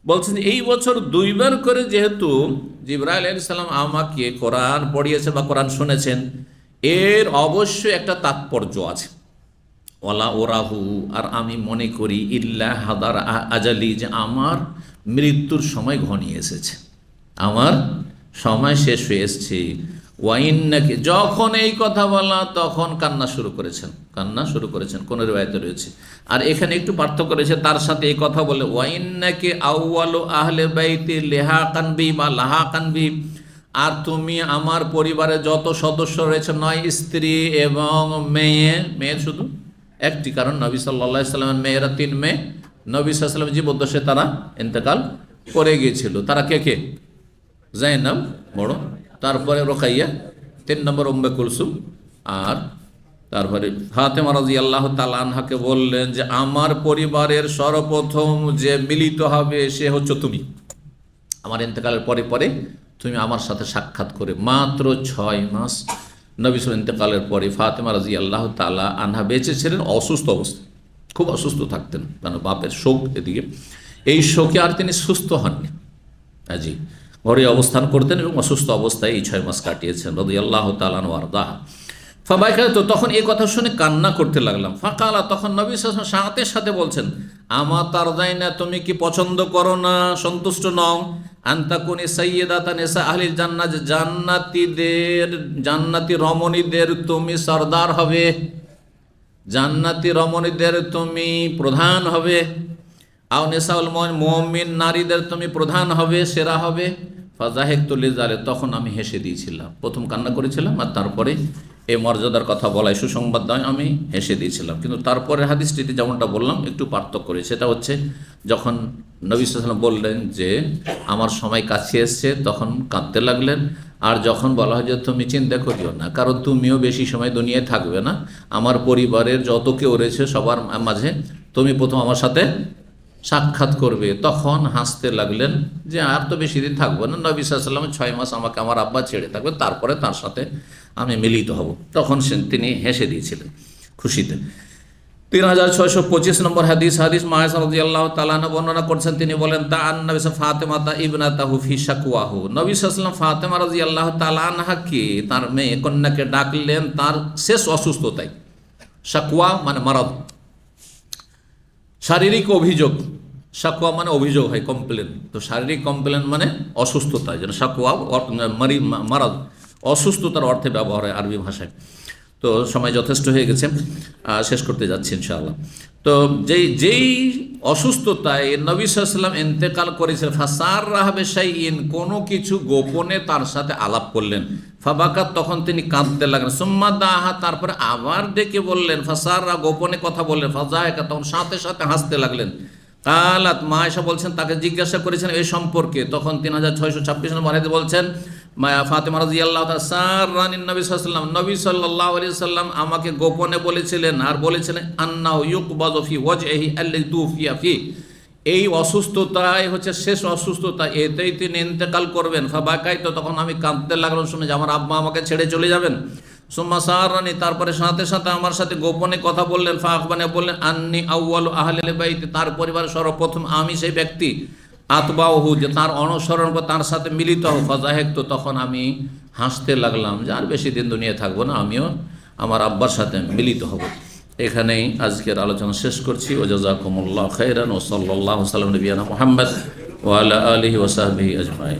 বলছেন এই বছর 2 বার করে যেহেতু জিবরাইল আলাইহিস সালাম আমাকে কোরআন পড়িয়েছেন বা কোরআন শুনেছেন, এর অবশ্যই একটা তাৎপর্য আছে। ওয়ালা ওরাহু, আর আমি মনে করি ইল্লা হাদার আজালি, যে আমার মৃত্যুর সময় ঘনিয়ে এসেছে, আমার সময় শেষ হয়ে এসছে। ওয়াইন্নাকে, যখন এই কথা বলা তখন কান্না শুরু করেছেন কোন রিওয়ায়াতে রয়েছে। আর এখানে একটু পার্থক্য রয়েছে, তার সাথে এই কথা বলে ওয়াইন্নাকে আউয়ালু আহলে বাইতি লিহাকান বি বা লাহাকান বি, আর তুমি আমার পরিবারে যত সদস্য রয়েছে, 9 স্ত্রী এবং মেয়ে শুধু একটি, কারণ নবী সাল্লাল্লাহু আলাইহি সাল্লামের মেয়েরা 3 মেয়ে নবী সাল্লাল্লাহু আলাইহি সাল্লামের জীবদ্দশায় তারা ইন্তেকাল করে গিয়েছিল। তারা কে? যায়েনব বড়, তারপরে রোকাইয়া, 3 নম্বর উম্মে কুলসুম, আর তারপরে ফাতেমা রাদিয়াল্লাহু তাআলা আনহাকে বললেন যে আমার পরিবারের সর্বপ্রথম যে মিলিত হবে সে হচ্ছে তুমি। আমার ইন্তেকালের পরে তুমি আমার সাথে সাক্ষাৎ করে। মাত্র 6 মাস নবী সাল্লাল্লাহু ইন্তেকালের পরে ফাতেমা রাদিয়াল্লাহু তাআলা আনহা বেঁচে ছিলেন অসুস্থ অবস্থায়, খুব অসুস্থ থাকতেন, কারণ বাপের শোক এদিকে, এই শোকে আর তিনি সুস্থ হননি। জি, ঘরে অবস্থান করতেন এবং অসুস্থ অবস্থায় এই 6 মাস কাটিয়েছেন রাদিয়াল্লাহু তাআলা আনহু আরদাহ। ফাবাইকাতু, তখন এই কথা শুনে কান্না করতে লাগলাম। ফাকালা, তখন নবী সাল্লাল্লাহু আলাইহি ওয়াসাল্লাম সাথে বলছেন, আমা তারদাইনা, তুমি কি পছন্দ করো না, সন্তুষ্ট নও, আনতাকুনি সাইয়্যিদাতা নিসা আহলিল জান্নাহ, জান্নাতি রমণীদের তুমি সরদার হবে, জান্নাতি রমণীদের তুমি প্রধান হবে, আও নিসাউল মুমিন, নারীদের তুমি প্রধান হবে, সেরা হবে। ফাজাহিকতু লিযালিক, তখন আমি হেসে দিয়েছিলাম। প্রথম কান্না করেছিলাম আর তারপরে এই মর্যাদার কথা বলায়, সুসংবাদ দেয়, আমি হেসে দিয়েছিলাম। কিন্তু তারপরে হাদিসটিতে যেমনটা বললাম একটু পার্থক্য করে, সেটা হচ্ছে যখন নবী সাল্লাল্লাহু আলাইহি ওয়াসাল্লাম বললেন যে আমার সময় কাছে এসছে, তখন কাঁদতে লাগলেন। আর যখন বলা হয় যে তুমি চিন্তা করিও না, কারণ তুমিও বেশি সময় দুনিয়ায় থাকবে না, আমার পরিবারের যত কেউ রয়েছে সবার মাঝে তুমি প্রথম আমার সাথে সাক্ষাৎ করবে, তখন হাসতে লাগলেন যে আর তো বেশি দিন থাকবো না, নবী সাল্লাল্লাহু আলাইহি ওয়াসাল্লাম 6 মাস আমাকে আমার আব্বা ছেড়ে থাকবে, তারপরে তার সাথে আমি মিলিত হব। তখন তিনি হেসে দিয়েছিলেন খুশিতে। 3625 নম্বর হাদিস মায়েশা রাদিয়াল্লাহু তাআলা আনহা বর্ণনা করছেন, তিনি বলেন তা নবী ফাতেমা ইবনাতাহু ফি শাকওয়াহু, নবী সাল্লাল্লাহু আলাইহি ওয়াসাল্লাম ফাতেমা রাদিয়াল্লাহু তাআলা আনহাকে, তার মেয়ে কন্যাকে ডাকলেন তার শেষ অসুস্থতায়। শাকওয়া মানে মারাদ, শারীরিক অভিযোগ। শাকওয়া মানে অভিযোগ হয়, কমপ্লেন। তো শারীরিক কমপ্লেন মানে অসুস্থতা, যেন শাকওয়া মারাদ অসুস্থতার অর্থে ব্যবহার হয় আরবি ভাষায়। তো সময় যথেষ্ট হয়ে গেছে, শেষ করতে যাচ্ছি ইনশাআল্লাহ। তো যেই অসুস্থতায় নবী সাল্লাল্লাহু আলাইহি ওয়াসাল্লাম ইন্তেকাল করেছিলেন, ফাসাররাহা বিশাইইন, কোনো কিছু গোপনে তার সাথে আলাপ করলেন। ফাবাকাত, তখন তিনি কাঁদতে লাগলেন। সুম্মা দাহা, তারপরে আবার ডেকে বললেন, ফাসাররা, গোপনে কথা বললেন। ফাজায়কা, তখন সাথে সাথে হাসতে লাগলেন। কালাত, মা আয়েশা বলছেন, তাকে জিজ্ঞাসা করেছেন এই সম্পর্কে, তখন 3626 নম্বর হাদিসে বলছেন ফাতেমা রাদিয়াল্লাহু তাআলা সাররানিন নবী সাল্লাল্লাহু আলাইহি ওয়াসাল্লাম, নবী সাল্লাল্লাহু আলাইহি ওয়াসাল্লাম আমাকে গোপনে বলেছিলেন আর বলেছিলেন আন্নাহু ইউকবাযু ফি ওয়াজহিহি আল্লাযী তুফিয়া ফি, এই অসুস্থতাই হচ্ছে শেষ অসুস্থতা, এতেই তিনি ইন্তেকাল করবেন। ফাবাকাইতু, তখন আমি কাঁদতে লাগলাম শুনে যে আমার আব্বা আমাকে ছেড়ে চলে যাবেন। সুম্মা সাররানি, তারপরে সাথে সাথে আমার সাথে গোপনে কথা বললেন। ফাআখবানি, বললেন আন্নী আউয়ালু আহলিল বাইত, তার পরিবারের সর্বপ্রথম আমি সেই ব্যক্তি, আতবাউহু, যে তার অনুসরণ করে তার সাথে মিলিত হও। ফাজাহিকতু, তখন আমি হাসতে লাগলাম যে আর বেশি দিন দুনিয়ায় থাকবো না, আমিও আমার আব্বার সাথে মিলিত হব। এখানেই আজকের আলোচনা শেষ করছি। ওয়া জাযাকুমুল্লাহু খাইরান ওয়া সাল্লাল্লাহু আলা নবিয়িনা মুহাম্মদ ওয়া আলা আলিহি ওয়া সাহবিহি আজমাইন।